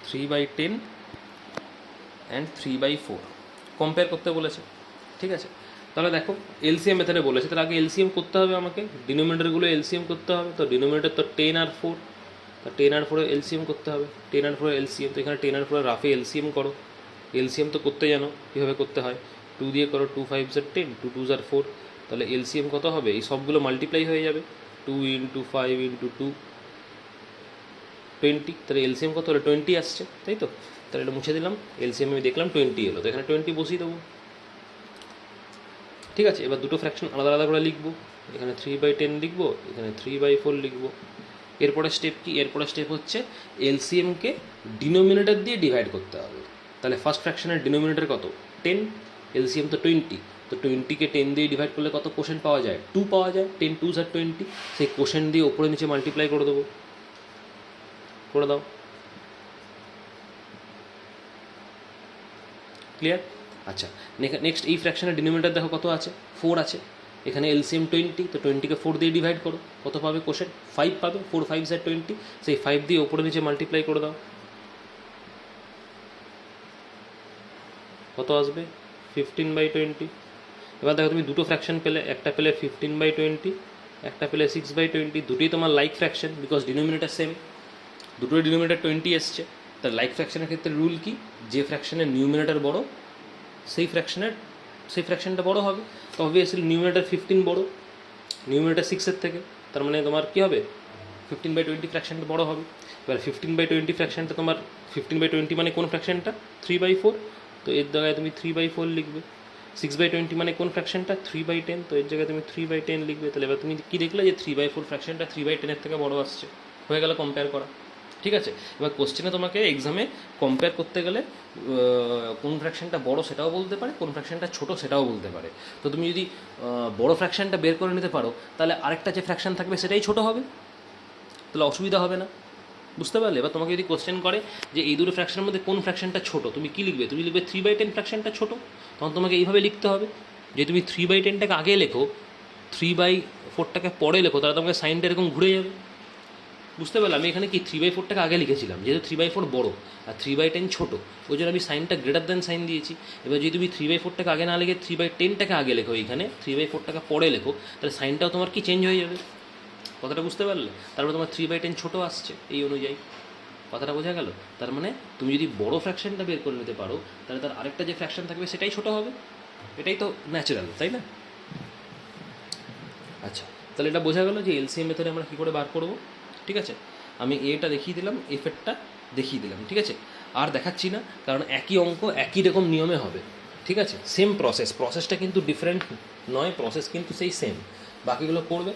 3/10 অ্যান্ড 3/4 কম্পেয়ার করতে বলেছে। ঠিক আছে, তাহলে দেখো এলসিএম মেথডে বলেছে, তাহলে আগে এলসিএম করতে হবে আমাকে, ডিনোমিনেটরগুলো এলসিএম করতে হবে। তো ডিনোমিনেটর তো 10 আর 4, তো 10 আর 4 এলসিএম করতে হবে। 10 আর 4 এলসিএম, তো এখানে 10 আর 4 রাফে এলসিএম করো। এলসিএম তো করতে জানো কীভাবে করতে হয়, 2 দিয়ে করো, 2 5s আর 10, 2 2s আর 4। তাহলে এলসিএম কত হবে? এই সবগুলো মাল্টিপ্লাই হয়ে যাবে, 2 × 5 × 2 20। তাহলে এলসিএম কত হলো? 20 আসছে, তাই তো? তাহলে এটা মুছে দিলাম, এলসিএম আমি দেখলাম 20 এলো, তো এখানে 20 বসিয়ে দেবো। ঠিক আছে, এবার দুটো ফ্র্যাকশন আলাদা আলাদা করে লিখবো। এখানে 3/10 লিখবো, এখানে 3/4 লিখবো। এরপরে স্টেপ কি? এরপরে স্টেপ হচ্ছে এলসিএমকে ডিনোমিনেটর দিয়ে ডিভাইড করতে হবে। তাহলে ফার্স্ট ফ্র্যাকশনের ডিনোমিনেটর কত? 10, এলসিএম তো 20, তো 20কে 10 দিয়ে ডিভাইড করলে কত কোশেন পাওয়া যায়? 2 পাওয়া যায়। 10 2s আর 20, সেই কোশেন দিয়ে ওপরে নিচে মাল্টিপ্লাই করে দেবো, করে দাও। ক্লিয়ার? আচ্ছা, নেক্সট এই ফ্র্যাকশনের ডিনোমিনেটর দেখো কত আছে? 4 আছে। এখানে এলসিএম 20, তো 20কে 4 দিয়ে ডিভাইড করো, কত পাবে কোশেন? 5 পাবে। 4 5s আর 20, সেই 5 দিয়ে ওপরে নিচে মাল্টিপ্লাই করে দাও, কত আসবে? 15/20। এবার দেখো তুমি দুটো ফ্র্যাকশন পেলে, একটা পেলে 15/20, একটা পেলে 6/20। দুটোই তোমার like fraction, because denominator same, দুটোই ডিনোমিনেটর 20 এসছে। তার লাইক ফ্র্যাকশনের ক্ষেত্রে রুল কি? যে ফ্র্যাকশনের নিউমিনেটর বড় সেই ফ্র্যাকশনটা বড় হবে। তো অবভিয়াসলি নিউমিনেটর 15 বড় নিউমিনেটর 6-এর থেকে, তার মানে তোমার কী হবে? 15/20 ফ্র্যাকশনটা বড় হবে। এবার 15/20 ফ্র্যাকশনটা তোমার 15/20 মানে কোন ফ্র্যাকশনটা? 3/4, তো এর জায়গায় তুমি 3/4 লিখবে। 6/20 মানে কোন ফ্র্যাকশনটা? 3/10, তো এর জায়গায় তুমি 3/10 লিখবে। তাহলে এবার তুমি কী দেখলে যে 3/4 ফ্র্যাকশনটা 3/10 থেকে বড় আসছে। হয়ে গেল কম্পেয়ার করা। ঠিক আছে, এবার কোশ্চেনে তোমাকে এক্সামে কম্পেয়ার করতে গেলে কোন ফ্র্যাকশনটা বড় সেটাও বলতে পারে, কোন ফ্র্যাকশনটা ছোট সেটাও বলতে পারে। তো তুমি যদি বড় ফ্র্যাকশনটা বের করে নিতে পারো, তাহলে আরেকটা যে ফ্র্যাকশন থাকবে সেটাই ছোট হবে, তাহলে অসুবিধা হবে না। বুঝতে পারলে? এবার তোমাকে যদি কোশ্চেন করে যে এই দুটো ফ্র্যাকশনের মধ্যে কোন ফ্র্যাকশনটা ছোট, তুমি কী লিখবে? তুমি লিখবে 3/10 ফ্র্যাকশনটা ছোট। তখন তোমাকে এইভাবে লিখতে হবে যে তুমি 3/10টাকে আগে লেখো, 3/4টাকে পরে লেখো, তাহলে তোমাকে সাইনটা এরকম ঘুরে যাবে। বুঝতে পারলাম? আমি এখানে কি 3/4টাকে আগে লিখেছিলাম, যেহেতু 3/4 বড় আর 3/10 ছোটো, ওই জন্য আমি সাইনটা গ্রেটার দ্যান সাইন দিয়েছি। এবার যদি তুমি 3/4টাকে আগে না লিখে 3/10টাকে আগে লেখো, এইখানে 3/4টাকে পরে লেখো, তাহলে সাইনটাও তোমার কি চেঞ্জ হয়ে যাবে। কথাটা বুঝতে পারলে? তারপরে তোমার 3/10 ছোটো আসছে এই অনুযায়ী। কথাটা বোঝা গেল? তার মানে তুমি যদি বড় ফ্র্যাকশনটা বের করে নিতে পারো, তাহলে তার আরেকটা যে ফ্র্যাকশন থাকবে সেটাই ছোটো হবে। এটাই তো ন্যাচারাল, তাই না? আচ্ছা, তাহলে এটা বোঝা গেল যে এলসিএম মেথডে আমরা কী করে বার করবো। ঠিক আছে, আমি এটা দেখিয়ে দিলাম, এফেক্টটা দেখিয়ে দিলাম। ঠিক আছে, আর দেখাচ্ছি না, কারণ একই অঙ্ক একই রকম নিয়মে হবে। ঠিক আছে, সেম প্রসেসটা কিন্তু ডিফারেন্ট নয়, প্রসেস কিন্তু সেই সেম, বাকিগুলো করবে।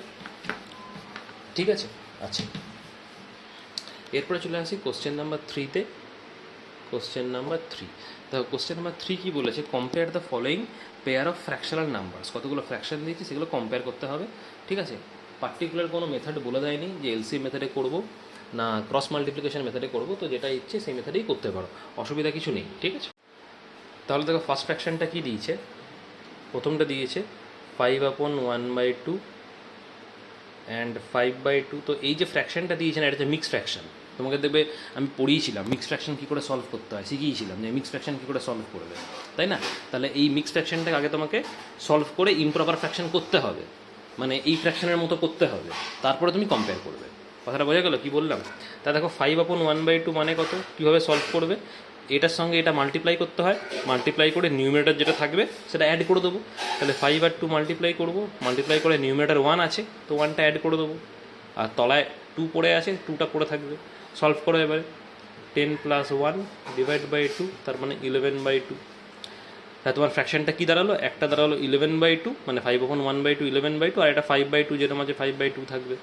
ঠিক আছে, আচ্ছা, এরপরে চলে আসি কোশ্চেন নাম্বার 3-তে। কোশ্চেন নাম্বার 3 দেখো, কোশ্চেন নাম্বার 3 কী বলেছে? Compare the following pair of fractional numbers. কতগুলো ফ্র্যাকশন দিয়েছি সেগুলো কম্পেয়ার করতে হবে। ঠিক আছে, পার্টিকুলার কোনো মেথড বলে দেয়নি যে এলসিএম মেথডে করবো না ক্রস মাল্টিপ্লিকেশন মেথডে করবো, তো যেটা ইচ্ছে সেই মেথডেই করতে পারো, অসুবিধা কিছু নেই। ঠিক আছে, তাহলে দেখো ফার্স্ট ফ্র্যাকশনটা কী দিয়েছে? প্রথমটা দিয়েছে 5/1/2 অ্যান্ড 5/2। তো এই যে ফ্র্যাকশনটা দিয়েছেন এটা হচ্ছে মিক্স ফ্র্যাকশন। তোমাকে দেখবে আমি পড়িয়েছিলাম মিক্স ফ্র্যাকশন কী করে সলভ করতে হয়, শিখিয়েছিলাম যে মিক্স ফ্র্যাকশন কী করে সলভ করবে, তাই না? তাহলে এই মিক্স ফ্র্যাকশনটাকে আগে তোমাকে সলভ করে ইমপ্রপার ফ্র্যাকশন করতে হবে, মানে এই ফ্র্যাকশনের মতো করতে হবে, তারপরে তুমি কম্পেয়ার করবে। কথাটা বোঝা গেল কী বললাম? তা দেখো 5/1/2 মানে কত, কীভাবে সলভ করবে? এটার সঙ্গে এটা মাল্টিপ্লাই করতে হয়, মাল্টিপ্লাই করে নিউমিনেটর যেটা থাকবে সেটা অ্যাড করে দেবো। তাহলে 5 আর 2 মাল্টিপ্লাই করবো, মাল্টিপ্লাই করে নিউমিনেটর 1 আছে তো 1টা অ্যাড করে দেবো, আর তলায় 2 পড়ে আছে 2টা পড়ে থাকবে। সলভ করো এবারে, 10 + 1 / 2 তার মানে 11/2। তাহলে তোমার ফ্র্যাকশনটা কী দাঁড়ালো? একটা দাঁড়ালো 11/2, মানে 5/1/2 11/2, আর এটা 5/2 যেরকম আছে 5/2 থাকবে।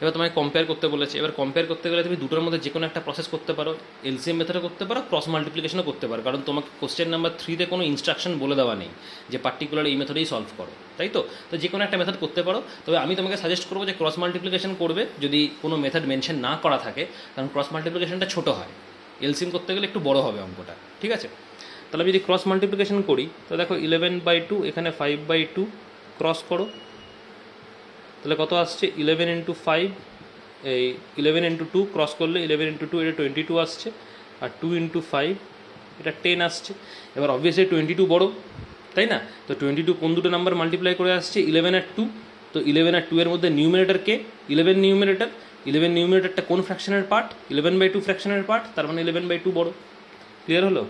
এবার তোমায় কম্পেয়ার করতে বলেছে। এবার কম্পেয়ার করতে গেলে তুমি দুটোর মধ্যে যে কোনো একটা প্রসেস করতে পারো, এলসিএম মেথডও করতে পারো, ক্রস মাল্টিপ্লিকেশনও করতে পারো, কারণ তোমাকে কোশ্চেন নাম্বার 3-তে কোনো ইনস্ট্রাকশন বলে দেওয়া নেই যে পার্টিকুলার এই মেথডেই সলভ করো, তাই তো? তো যে কোনো একটা মেথড করতে পারো, তবে আমি তোমাকে সাজেস্ট করবো যে ক্রস মাল্টিপ্লিকেশন করবে যদি কোনো মেথড মেনশন না করা থাকে, কারণ ক্রস মাল্টিপ্লিকেশনটা ছোটো হয়, এলসিএম করতে গেলে একটু বড় হবে অঙ্কটা, ঠিক আছে? তাহলে আমি যদি ক্রস মাল্টিপ্লিকেশন করি তো দেখো 11/2 এখানে 5/2 ক্রস করো, তাহলে কত আসছে 11 × 5, এই 11 × 2 ক্রস করলে 11 × 2 এটা 22 আসছে, আর 2 × 5 এটা 10 আসছে। এবার অবভিয়াসলি 22 বড়, তাই না? তো 22 কোন দুটো নাম্বার মাল্টিপ্লাই করে আসছে? 11 আর 2। তো 11 আর 2 এর মধ্যে নিউমিনেটর কে? 11 নিউমিনেটর। 11 নিউমিনেটরটা কোন ফ্র্যাকশনের পার্ট? 11/2 ফ্র্যাকশনের পার্ট, তার মানে 11/2 বড়। ক্লিয়ার হলো?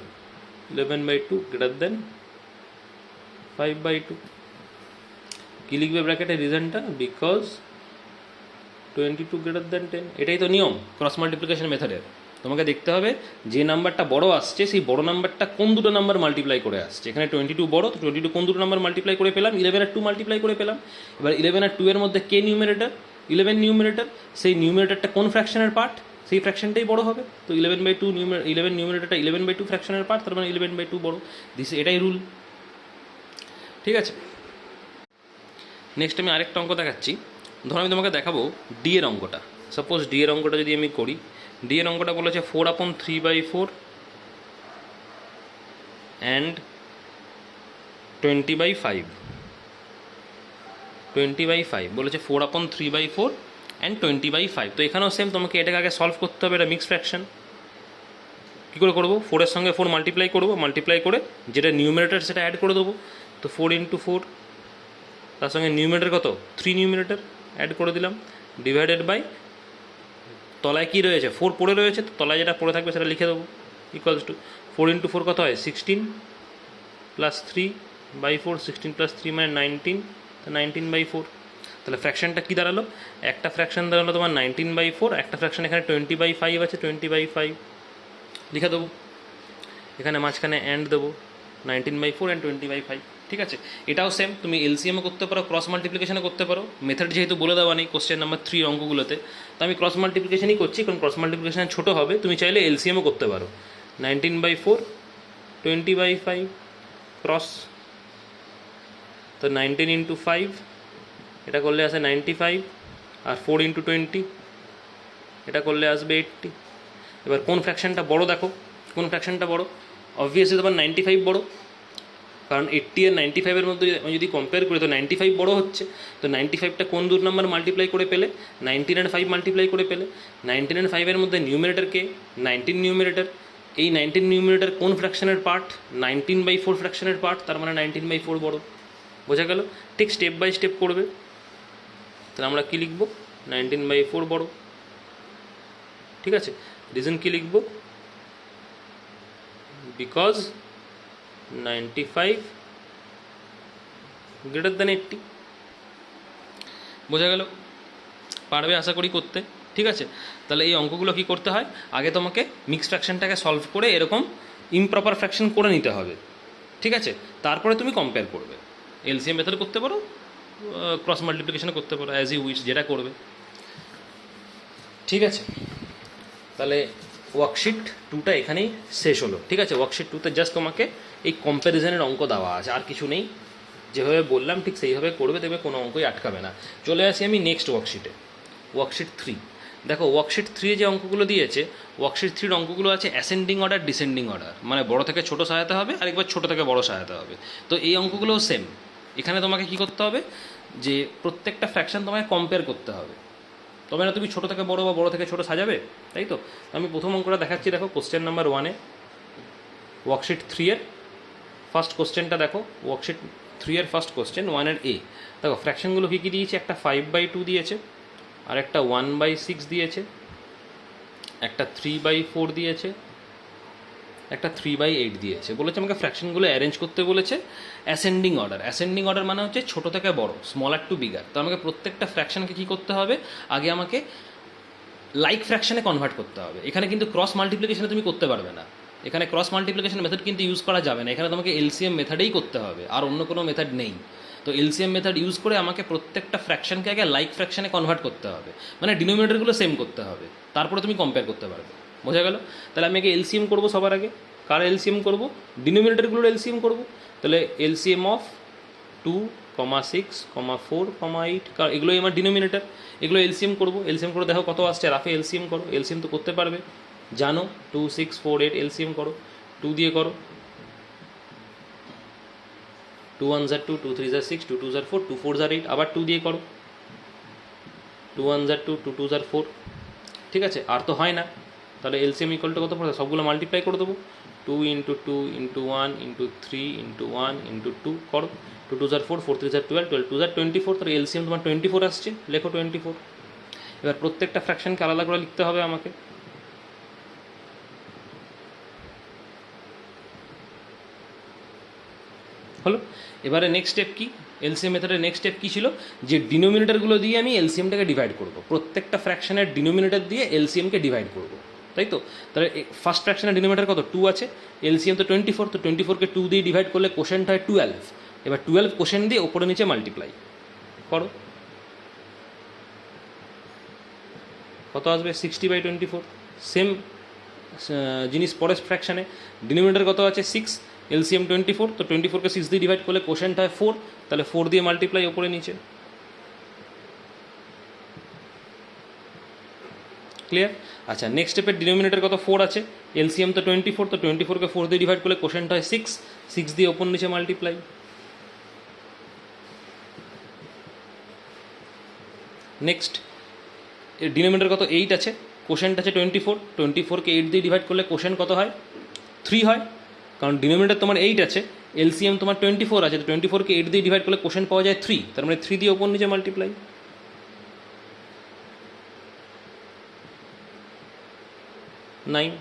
11/2 গ্রেটার দেন 5/2। কী লিখবে ব্র্যাকেটে রিজনটা? Because 22 greater than 10। এটাই তো নিয়ম ক্রস মাল্টিপ্লিকেশন মেথডের। তোমাকে দেখতে হবে যে নাম্বারটা বড় আসছে সেই বড় নাম্বারটা কোন দুটো নাম্বার মাল্টিপ্লাই করে আসছে। এখানে 22 বড়, তো 22 কোন দুটো নাম্বার মাল্টিপ্লাই করে পেলাম? 11 আর 2 মাল্টিপ্লাই করে পেলাম। এবার 11 আর 2 এর মধ্যে কে নিউমিনেটর? 11 নিউমিনেটর। সেই নিউমিনেটরটা কোন ফ্র্যাকশনের পার্ট? সেই ফ্র্যাকশনটাই বড় হবে। তো 11/2 11 নিউমিনেটরটা 11/2 ফ্র্যাকশনের পার্ট, তার মানে 11/2 বড়। এটাই রুল, ঠিক আছে? নেক্সট আমি আরেকটা অঙ্ক দেখাচ্ছি। ধরো আমি তোমাকে দেখাবো ডি এর অঙ্কটা। সাপোজ ডি এর অঙ্কটা যদি আমি করি, ডি এর অঙ্কটা বলেছে 4/3/4 অ্যান্ড 20/5। 20/5 বলেছে 4/3/4 অ্যান্ড 20/5। তো এখানেও সেম, তোমাকে এটাকে আগে সলভ করতে হবে। এটা মিক্স ফ্র্যাকশন। কী করে করবো? 4-এর সঙ্গে 4 মাল্টিপ্লাই করবো, মাল্টিপ্লাই করে যেটা নিউমিনেটর সেটা অ্যাড করে দেবো। তো 4 × 4, তার সঙ্গে নিউমিনেটর কত? 3 নিউমিনেটর অ্যাড করে দিলাম, ডিভাইডেড বাই তলায় কী রয়েছে? 4 পড়ে রয়েছে, তো তলায় যেটা পড়ে থাকবে সেটা লিখে দেবো। ইকুয়ালস টু 4 × 4 কত হয়? 16 + 3/4। 16 + 3 মানে 19, তো 19/4। তাহলে ফ্র্যাকশনটা কী দাঁড়ালো? একটা ফ্র্যাকশন দাঁড়ালো তোমার 19/4, একটা ফ্র্যাকশন এখানে 20/5 আছে, 20/5 লিখে দেবো। এখানে মাঝখানে অ্যান্ড দেবো, 19/4 অ্যান্ড 20/5, ঠিক আছে? এটাও সেম, তুমি এলসিএমও করতে পারো, ক্রস মাল্টিপ্লিকেশনও করতে পারো। মেথড যেহেতু বলে দেওয়া নেই কোশ্চেন নাম্বার 3 অঙ্কগুলোতে, তো আমি ক্রস মাল্টিপ্লিকেশনই করছি, কারণ ক্রস মাল্টিপ্লিকেশন ছোটো হবে। তুমি চাইলে এলসিএমও করতে পারো। 19/4 20/5 ক্রস, তো 19 × 5 এটা করলে আসে 95, আর 4 × 20 এটা করলে আসবে 80। এবার কোন ফ্র্যাকশনটা বড় দেখো, কোন ফ্র্যাকশনটা বড়? অবভিয়াসলি তোমার 95 বড়, কারণ 80 আর 95-এর মধ্যে আমি যদি কম্পেয়ার করি তো 95 বড় হচ্ছে। তো 95টা কোন দুটো নাম্বার মাল্টিপ্লাই করে পেলে? 19 আর 5 মাল্টিপ্লাই করে পেলে। 19 আর 5-এর মধ্যে নিউমিনেটর কে? 19 নিউমিনেটর। এই 19 নিউমিনেটর কোন ফ্র্যাকশনের পার্ট? 19/4 ফ্র্যাকশনের পার্ট, তার মানে 19/4 বড়। বোঝা গেল? ঠিক স্টেপ বাই স্টেপ করবে। তাহলে আমরা কী লিখব? 19/4 বড়, ঠিক আছে? রিজন কী লিখব? Because 95 greater than 80। বোঝা গেল? পারবে আশা করি করতে, ঠিক আছে? তাহলে এই অঙ্কগুলো কী করতে হয়? আগে তোমাকে মিক্স ফ্র্যাকশনটাকে সলভ করে এরকম ইমপ্রপার ফ্র্যাকশন করে নিতে হবে, ঠিক আছে? তারপরে তুমি কম্পেয়ার করবে। এলসিএম মেথড করতে পারো, ক্রস মাল্টিপ্লিকেশন করতে পারো, অ্যাজ ইউ উইশ, যেটা করবে, ঠিক আছে? তাহলে ওয়ার্কশিট 2টা এখানেই শেষ হলো, ঠিক আছে? ওয়ার্কশিট 2তে জাস্ট তোমাকে এই কম্প্যারিজনের অঙ্ক দেওয়া আছে, আর কিছু নেই। যেভাবে বললাম ঠিক সেইভাবে করবে, দেখবে কোনো অঙ্কই আটকাবে না। চলে আসি আমি নেক্সট ওয়ার্কশিটে, ওয়ার্কশিট 3। দেখো ওয়ার্কশিট 3 যে অঙ্কগুলো দিয়েছে, ওয়ার্কশিট 3-র অঙ্কগুলো আছে অ্যাসেন্ডিং অর্ডার, ডিসেন্ডিং অর্ডার, মানে বড় থেকে ছোটো সাজাতে হবে, আরেকবার ছোটো থেকে বড় সাজাতে হবে। তো এই অঙ্কগুলোও সেম, এখানে তোমাকে কি করতে হবে, যে প্রত্যেকটা ফ্র্যাকশন তোমাকে কম্পেয়ার করতে হবে, তবে না তুমি ছোটো থেকে বড়ো বা বড়ো থেকে ছোটো সাজাবে, তাই তো। আমি প্রথম অঙ্কটা দেখাচ্ছি, দেখো কোশ্চেন নাম্বার 1-এ ওয়ার্কশিট 3-এর ফার্স্ট কোশ্চেনটা দেখো, ওয়ার্কশিট 3-এর ফার্স্ট কোশ্চেন 1-এর এ। দেখো ফ্র্যাকশনগুলো কী কী দিয়েছে, একটা 5/2 দিয়েছে, আর একটা 1/6 দিয়েছে, একটা 3/4 দিয়েছে, একটা 3/8 দিয়েছে। বলেছে আমাকে ফ্র্যাকশনগুলো অ্যারেঞ্জ করতে বলেছে অ্যাসেন্ডিং অর্ডার। অ্যাসেন্ডিং অর্ডার মানে হচ্ছে ছোটো থেকে বড়, স্মলার টু বিগার। তো আমাকে প্রত্যেকটা ফ্র্যাকশনকে কী করতে হবে, আগে আমাকে লাইক ফ্র্যাকশনে কনভার্ট করতে হবে। এখানে কিন্তু ক্রস মাল্টিপ্লিকেশনে তুমি করতে পারবে না, এখানে ক্রস মাল্টিপ্লিকেশন মেথড কিন্তু ইউজ করা যাবে না, এখানে তোমাকে এলসিএম মেথডেই করতে হবে, আর অন্য কোনো মেথড নেই। তো এলসিএম মেথড ইউজ করে আমাকে প্রত্যেকটা ফ্র্যাকশনকে আগে লাইক ফ্র্যাকশনে কনভার্ট করতে হবে, মানে ডিনোমিনেটরগুলো সেম করতে হবে, তারপরে তুমি কম্পেয়ার করতে পারবে। বোঝা গেল? তাহলে আমি আগে এলসিএম করবো সবার আগে। কার এলসিএম করবো? ডিনোমিনেটরগুলোর এলসিএম করবো। তাহলে এলসিএম অফ 2, 6, 4, 8, এগুলোই আমার ডিনোমিনেটর, এগুলো এলসিএম করবো। এলসিএম করে দেখো কত আসছে, রাফে এলসিএম করো। এলসিএম তো করতে পারবে, জানো 2, 6, 4, 8 এলসিএম করো, 2 দিয়ে করো, 2 1 2, 2 3 6, 2 2 4, 2 4 8, আবার 2 দিয়ে করো, 2 1 2, 2 2 4। ঠিক আছে, আর তো হয় না, তাহলে এলসিএম ইকুয়াল টু কত পড়ে, সবগুলো মাল্টিপ্লাই করে দেবো, 2 × 2 × 1 × 3 × 1 × 2 করো, 2 2 4, 4 3 12, 12 2 24, তাহলে এলসিএম তোমার 24 আসছে, লেখো 24। এবার প্রত্যেকটা ফ্র্যাকশনকে আলাদা করে লিখতে হবে আমাকে। হলো? এবারে নেক্সট স্টেপ কি, এলসিএম মেথডের নেক্সট স্টেপ কী ছিল, যে ডিনোমিনেটরগুলো দিয়ে আমি এলসিএমটাকে ডিভাইড করব, প্রত্যেকটা ফ্র্যাকশনের ডিনোমিনেটর দিয়ে এলসিএমকে ডিভাইড করব, তাই তো। তাহলে ফার্স্ট ফ্র্যাকশনের ডিনোমিনেটর কত, 2 আছে, এলসিএম তো 24, তো 24কে 2 দিয়ে ডিভাইড করলে কোশেন্ট হয় 12। এবার 12 কোশেন্ট দিয়ে ওপরে নিচে মাল্টিপ্লাই করো, কত আসবে, 60/24। সেম জিনিস পরের ফ্র্যাকশানে, ডিনোমিনেটর কত আছে 6, এলসিএম 24, তো 24কে 6 দিয়ে ডিভাইড করলে কোশেন্ট হয় 4, তাহলে 4 দিয়ে মাল্টিপ্লাই ওপরে নিচে। ক্লিয়ার? আচ্ছা, নেক্সট স্টেপের ডিনোমিনেটর কত, 4 আছে, এলসিএম তো 24, তো 24কে 4 দিয়ে ডিভাইড করলে কোশেন্ট হয় 6, 6 দিয়ে ওপর নিচে মাল্টিপ্লাই। নেক্সট এর ডিনোমিনেটর কত, 8 আছে, কোশেন্ট আছে 24, 24কে 8 দিয়ে ডিভাইড করলে কোশেন্ট কত হয়, 3 হয়, কারণ ডিনোমিনেটর তোমার 8 আছে, এলসিএম তোমার 24 আছে, তো 24কে 8 দিয়ে ডিভাইড করলে কোশেন্ট পাওয়া যায় 3, তার মানে 3 দিয়ে ওপর নিচে মাল্টিপ্লাই। 9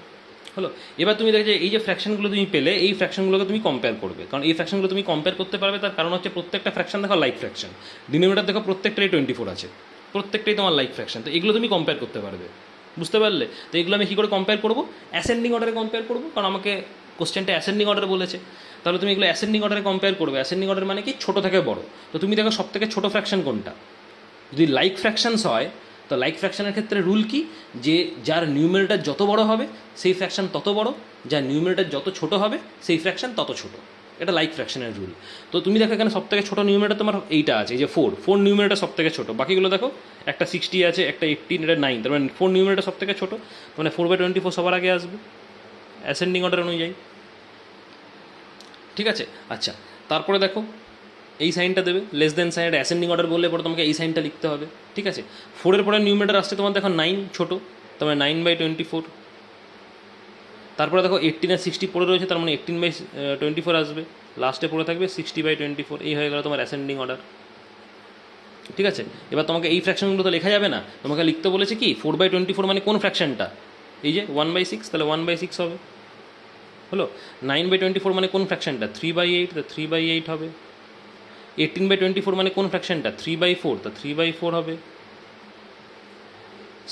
হলো। এবার তুমি দেখো যে এই যে ফ্র্যাকশনগুলো তুমি পেলে, এই ফ্র্যাকশনগুলোকে তুমি কম্পেয়ার করবে, কারণ এই ফ্র্যাকশনগুলো তুমি কম্পেয়ার করতে পারবে, তার কারণ হচ্ছে প্রত্যেকটা ফ্র্যাকশন দেখো লাইক ফ্র্যাকশন, ডিনোমিনেটর দেখো প্রত্যেকটাই 24 আছে, প্রত্যেকটাই তোমার লাইক ফ্র্যাকশন, তো এগুলো তুমি কম্পেয়ার করতে পারবে। বুঝতে পারলে? তো এগুলো আমি কী করে কম্পেয়ার করবো, অ্যাসেন্ডিং অর্ডারে কম্পেয়ার করবো, কারণ আমাকে কোশ্চেনটা অ্যাসেন্ডিং অর্ডার বলেছে। তাহলে তুমি এগুলো অ্যাসেন্ডিং অর্ডারে কম্পেয়ার করবে। অ্যাসেন্ডিং অর্ডার মানে কি, ছোটো থেকে বড়। তো তুমি দেখো সব থেকে ছোটো ফ্র্যাকশন কোনটা, যদি লাইক ফ্র্যাকশনস হয়, তো লাইক ফ্র্যাকশনের ক্ষেত্রে রুল কি, যে যার নিউমেরেটর যত বড় হবে সেই ফ্র্যাকশন তত বড়, যার নিউমেরেটর যত ছোট হবে সেই ফ্র্যাকশন তত ছোট। এটা লাইক ফ্র্যাকশনের রুল। তো তুমি দেখো এখানে সব থেকে ছোটো নিউমেরেটর তোমার এইটা আছে, এই যে 4 নিউমেরেটর সব থেকে ছোটো, বাকিগুলো দেখো একটা 60 আছে, একটা 18, এটা 9, তার মানে 4 নিউমেরেটর সব থেকে ছোটো, মানে 4/24 সবার আগে আসবে অ্যাসেন্ডিং অর্ডার অনুযায়ী। ঠিক আছে, আচ্ছা, তারপরে দেখো এই সাইনটা দেবে, less than sign, ascending order বললে পরে তোমাকে এই সাইনটা লিখতে হবে। ঠিক আছে, 4-এর পরে নিউমেরেটর আসছে তোমার দেখো 9 ছোটো, তার মানে 9/24। তারপরে দেখো 18 আর 60 পড়ে রয়েছে, তার মানে 18/24 আসবে, লাস্টে পড়ে থাকবে 60/24। এই হয়ে গেল তোমার অ্যাসেন্ডিং অর্ডার। ঠিক আছে, এবার তোমাকে এই ফ্র্যাকশনগুলো তো লেখা যাবে না, তোমাকে লিখতে বলেছে কি 4/24 মানে কোন ফ্র্যাকশনটা, এই যে 1/6, তাহলে 1/6 হবে। হলো, 9/24 মানে কোন ফ্র্যাকশনটা, 3/8, তো 3/8 হবে। 18/24 মানে কোন ফ্র্যাকশনটা, 3/4, তো 3/4 হবে।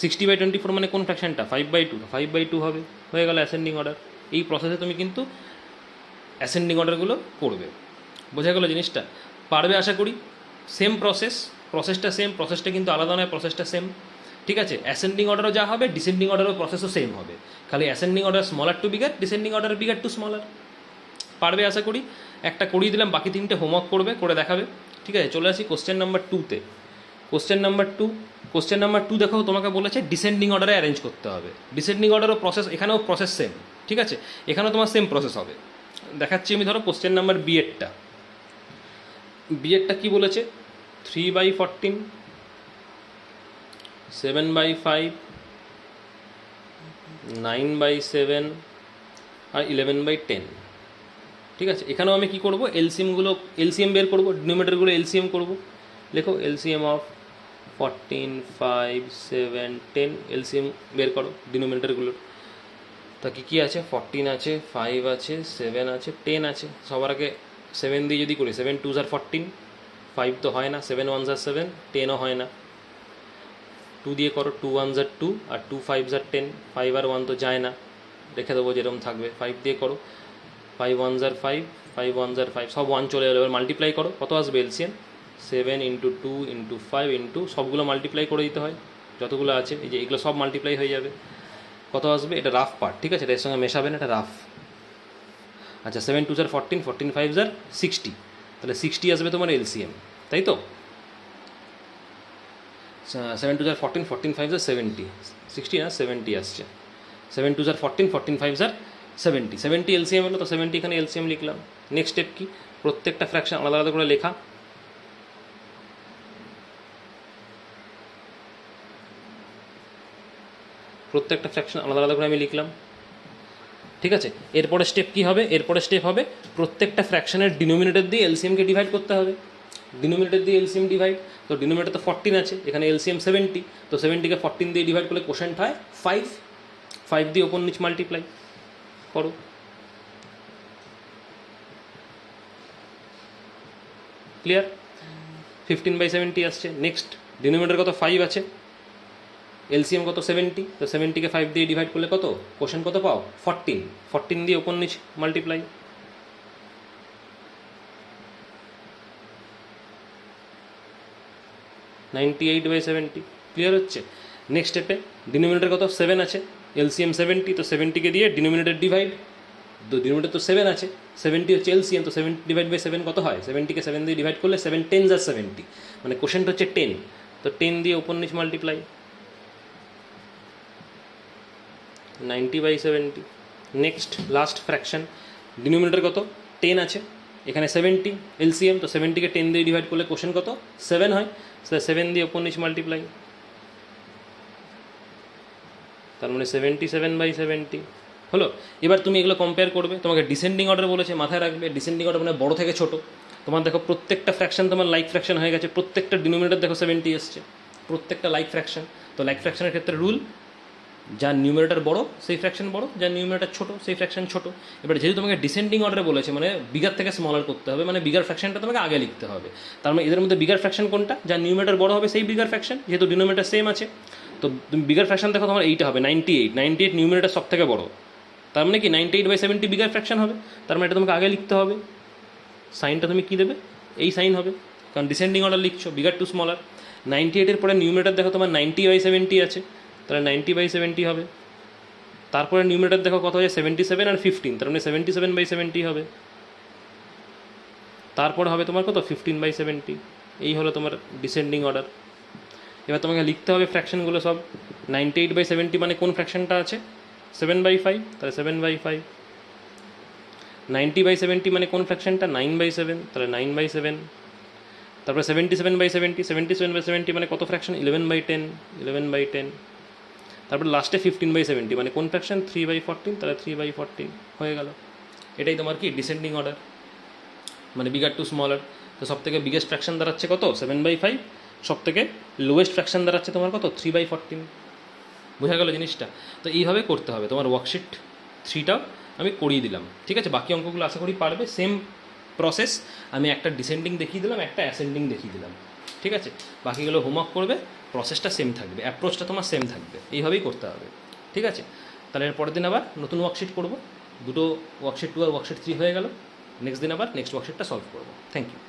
60/24 মানে কোন ফ্র্যাকশনটা, 5/2, তো 5/2 হবে। হয়ে গেল অ্যাসেন্ডিং অর্ডার। এই প্রসেসে তুমি কিন্তু অ্যাসেন্ডিং অর্ডারগুলো করবে। বোঝা গেল জিনিসটা? পারবে আশা করি। সেম প্রসেসটা সেম, প্রসেসটা কিন্তু আলাদা নয়, প্রসেসটা সেম। ঠিক আছে, অ্যাসেন্ডিং অর্ডারও যা হবে, ডিসেন্ডিং অর্ডারও প্রসেসও সেম হবে, খালি ascending order smaller to bigger, descending order bigger to smaller. পারবে আশা করি। একটা করিয়ে দিলাম, বাকি 3টে হোমওয়ার্ক করবে, করে দেখাবে। ঠিক আছে, চলে আসি কোশ্চেন নাম্বার 2-তে। কোশ্চেন নাম্বার 2 দেখো, তোমাকে বলেছে ডিসেন্ডিং অর্ডারে অ্যারেঞ্জ করতে হবে। ডিসেন্ডিং অর্ডারও প্রসেস, এখানেও প্রসেস সেম। ঠিক আছে, এখানেও তোমার সেম প্রসেস হবে। দেখাচ্ছি আমি, ধরো কোশ্চেন নাম্বার B-এরটা। বিয়েরটা কি বলেছে, 3/14, 7/5, 9/7 আর 11/10। ঠিক আছে, এখানেও আমি কি করব, এলসিএম বের করব, ডিনোমিনেটরগুলো এলসিএম করব। লেখো এলসিএম অফ 14, 5, 7, 10, এলসিএম বের করো ডিনোমিনেটরগুলোর। তা কী আছে, 14 আছে, 5 আছে, 7 আছে, 10 আছে। সবার আগে 7 দিয়ে যদি করি, 7 2s are 14, 5 তো হয় না, 7 1s are 7, 10ও হয় না। 2 দিয়ে করো, 2 1s are 2 R 2 5s are 10, 5 আর 1 তো যায় না, রেখে দেবো যেরকম থাকবে। 5 দিয়ে করো, 5 1s are 5, 5 1s are 5, সব 1 চলে গেলো। এবার মাল্টিপ্লাই করো, কত আসবে এলসিএম, 7 × 2 × 5 × সবগুলো মাল্টিপ্লাই করে দিতে হয় যতগুলো আছে, এই যে এগুলো সব মাল্টিপ্লাই হয়ে যাবে। কত আসবে, এটা রাফ পার্ট, ঠিক আছে, এর সঙ্গে মেশাবেন, এটা রাফ। আচ্ছা, 7 2s are 14, 14 5s are 60, তাহলে 60 আসবে তোমার এলসিএম, তাই তো। 7 2s are 14, 14 5s are 70, 60 না 70 আসছে। 7 2s are 14, 14 5s are 70, 70 LCM হলো, তো 70 এখানে এলসিএম লিখলাম। নেক্সট স্টেপ কি, প্রত্যেকটা ফ্র্যাকশন আলাদা আলাদা করে লেখা। প্রত্যেকটা ফ্র্যাকশন আলাদা আলাদা করে আমি লিখলাম, ঠিক আছে। এরপরে স্টেপ কী হবে, এরপরে স্টেপ হবে প্রত্যেকটা ফ্র্যাকশনের ডিনোমিনেটর দিয়ে এলসিএমকে ডিভাইড করতে হবে। ডিনোমিনেটর দিয়ে এলসিএম ডিভাইড, তো ডিনোমিনেটর তো 14 আছে, এখানে এলসিএম 70, তো 70কে 14 দিয়ে ডিভাইড করলে কোশেন্ট হয় 5, 5 দিয়ে ওপর নিচ মাল্টিপ্লাই করো। ক্লিয়ার, 15/70 আসছে। নেক্সট ডিনোমিনেটর কত, 5 আছে, এলসিএম কত 70, তো 70কে 5 দিয়ে ডিভাইড করলে কত, কোশেন্ট কত পাও 14, 14 দিয়ে ওপর নিচ মাল্টিপ্লাই। (98/70) ক্লিয়ার হচ্ছে। নেক্সট স্টেপে ডিনোমিনেটর কত 7 আছে, এলসিএম 70, তো 70কে দিয়ে ডিনোমিনেটর ডিভাইড, তো ডিনোমিনেটর তো 7 আছে, 70 হচ্ছে এলসিএম, তো 70/7 কত হয়, 70কে 7 দিয়ে ডিভাইড করলে 7 10s are 70, মানে কোশেন্ট হচ্ছে 10, তো 10 দিয়ে ওপর নিচ multiply, 90/70। Next last fraction, denominator কত 10 আছে, এখানে 70 এলসিএম, তো 70কে 10 দিয়ে ডিভাইড করলে কোশেন্ট কত 7 হয়, 7 দিয়ে ওপর নিচ মাল্টিপ্লাই, তার মানে 77/70 হলো। এবার তুমি এগুলো কম্পেয়ার করবে, তোমাকে ডিসেন্ডিং অর্ডার বলেছে, মাথায় রাখবে ডিসেন্ডিং অর্ডার মানে বড় থেকে ছোট। তোমার দেখো প্রত্যেকটা ফ্র্যাকশন তোমার লাইক ফ্র্যাকশন হয়ে গেছে, প্রত্যেকটা ডিনোমিনেটর দেখো 70 এসছে, প্রত্যেকটা লাইক ফ্র্যাকশন। তো লাইক ফ্র্যাকশনের ক্ষেত্রে রুল, যার নিউমারেটর বড় সেই ফ্র্যাকশন বড়, যার নিউমারেটর ছোট সেই ফ্র্যাকশন ছোট। এবার যেহেতু তোমাকে ডিসেন্ডিং অর্ডারে বলেছে, মানে বিগার থেকে স্মলার করতে হবে, মানে বিগার ফ্র্যাকশনটা তোমাকে আগে লিখতে হবে। তার মানে এদের মধ্যে বিগার ফ্র্যাকশন কোনটা, যার নিউমারেটর বড় হবে সেই বিগার ফ্র্যাকশন, যেহেতু ডিনোমিনেটর সেম আছে। তো তুমি বিগার ফ্র্যাকশন দেখো, তোমার এইটা হবে 98, 98 নিউমারেটর সব থেকে বড়, তার মানে কি 98/70 বিগার ফ্র্যাকশন হবে, তার মানে এটা তোমাকে আগে লিখতে হবে। সাইনটা তুমি কী দেবে, এই সাইন হবে, কারণ ডিসেন্ডিং অর্ডার লিখছো, বিগার টু স্মলার। 98-এর পরে নিউমারেটর দেখো তোমার 90/70 আছে, তাহলে 90/70 হবে। তারপরে নিউমারেটর দেখো কত হয়েছে 77 আর 15, তার মানে 77/70 হবে। তারপরে হবে তোমার কত 15/70, এই হলো তোমার ডিসেন্ডিং অর্ডার। এবার তোমাকে লিখতে হবে ফ্র্যাকশনগুলো সব। 98/70 মানে কোন ফ্র্যাকশনটা আছে 7/5, তাহলে 7/5। 90/70 মানে কোন ফ্র্যাকশনটা 9/7, তাহলে 9/7। তারপরে 77/70, 77/70 মানে কত ফ্র্যাকশন 11/10, 11/10। তারপর লাস্টে 15/70 মানে কোন ফ্র্যাকশন 3/14, তাহলে 3/14 হয়ে গেল। এটাই তোমার কি ডিসেন্ডিং অর্ডার, মানে বিগার টু স্মলার। তো সব থেকে বিগেস্ট ফ্র্যাকশন দাঁড়াচ্ছে কত 7/5, সব থেকে লোয়েস্ট ফ্র্যাকশন দাঁড়াচ্ছে তোমার কত 3/14। বোঝা গেল জিনিসটা। তো এইভাবে করতে হবে। তোমার ওয়ার্কশিট 3টাও আমি করিয়ে দিলাম, ঠিক আছে। বাকি অঙ্কগুলো আশা করি পারবে। সেম প্রসেস, আমি একটা ডিসেন্ডিং দেখিয়ে দিলাম, একটা অ্যাসেন্ডিং দেখিয়ে দিলাম, ঠিক আছে। বাকিগুলো হোমওয়ার্ক করবে, প্রসেসটা সেম থাকবে, অ্যাপ্রোচটা তোমার সেম থাকবে, এইভাবেই করতে হবে, ঠিক আছে। তাহলে এর পরের দিন আবার নতুন ওয়ার্কশিট করব, দুটো ওয়ার্কশিট 2 আর ওয়ার্কশিট 3 হয়ে গেল। নেক্সট দিন আবার নেক্সট ওয়ার্কশিটটা সলভ করবো। Thank you.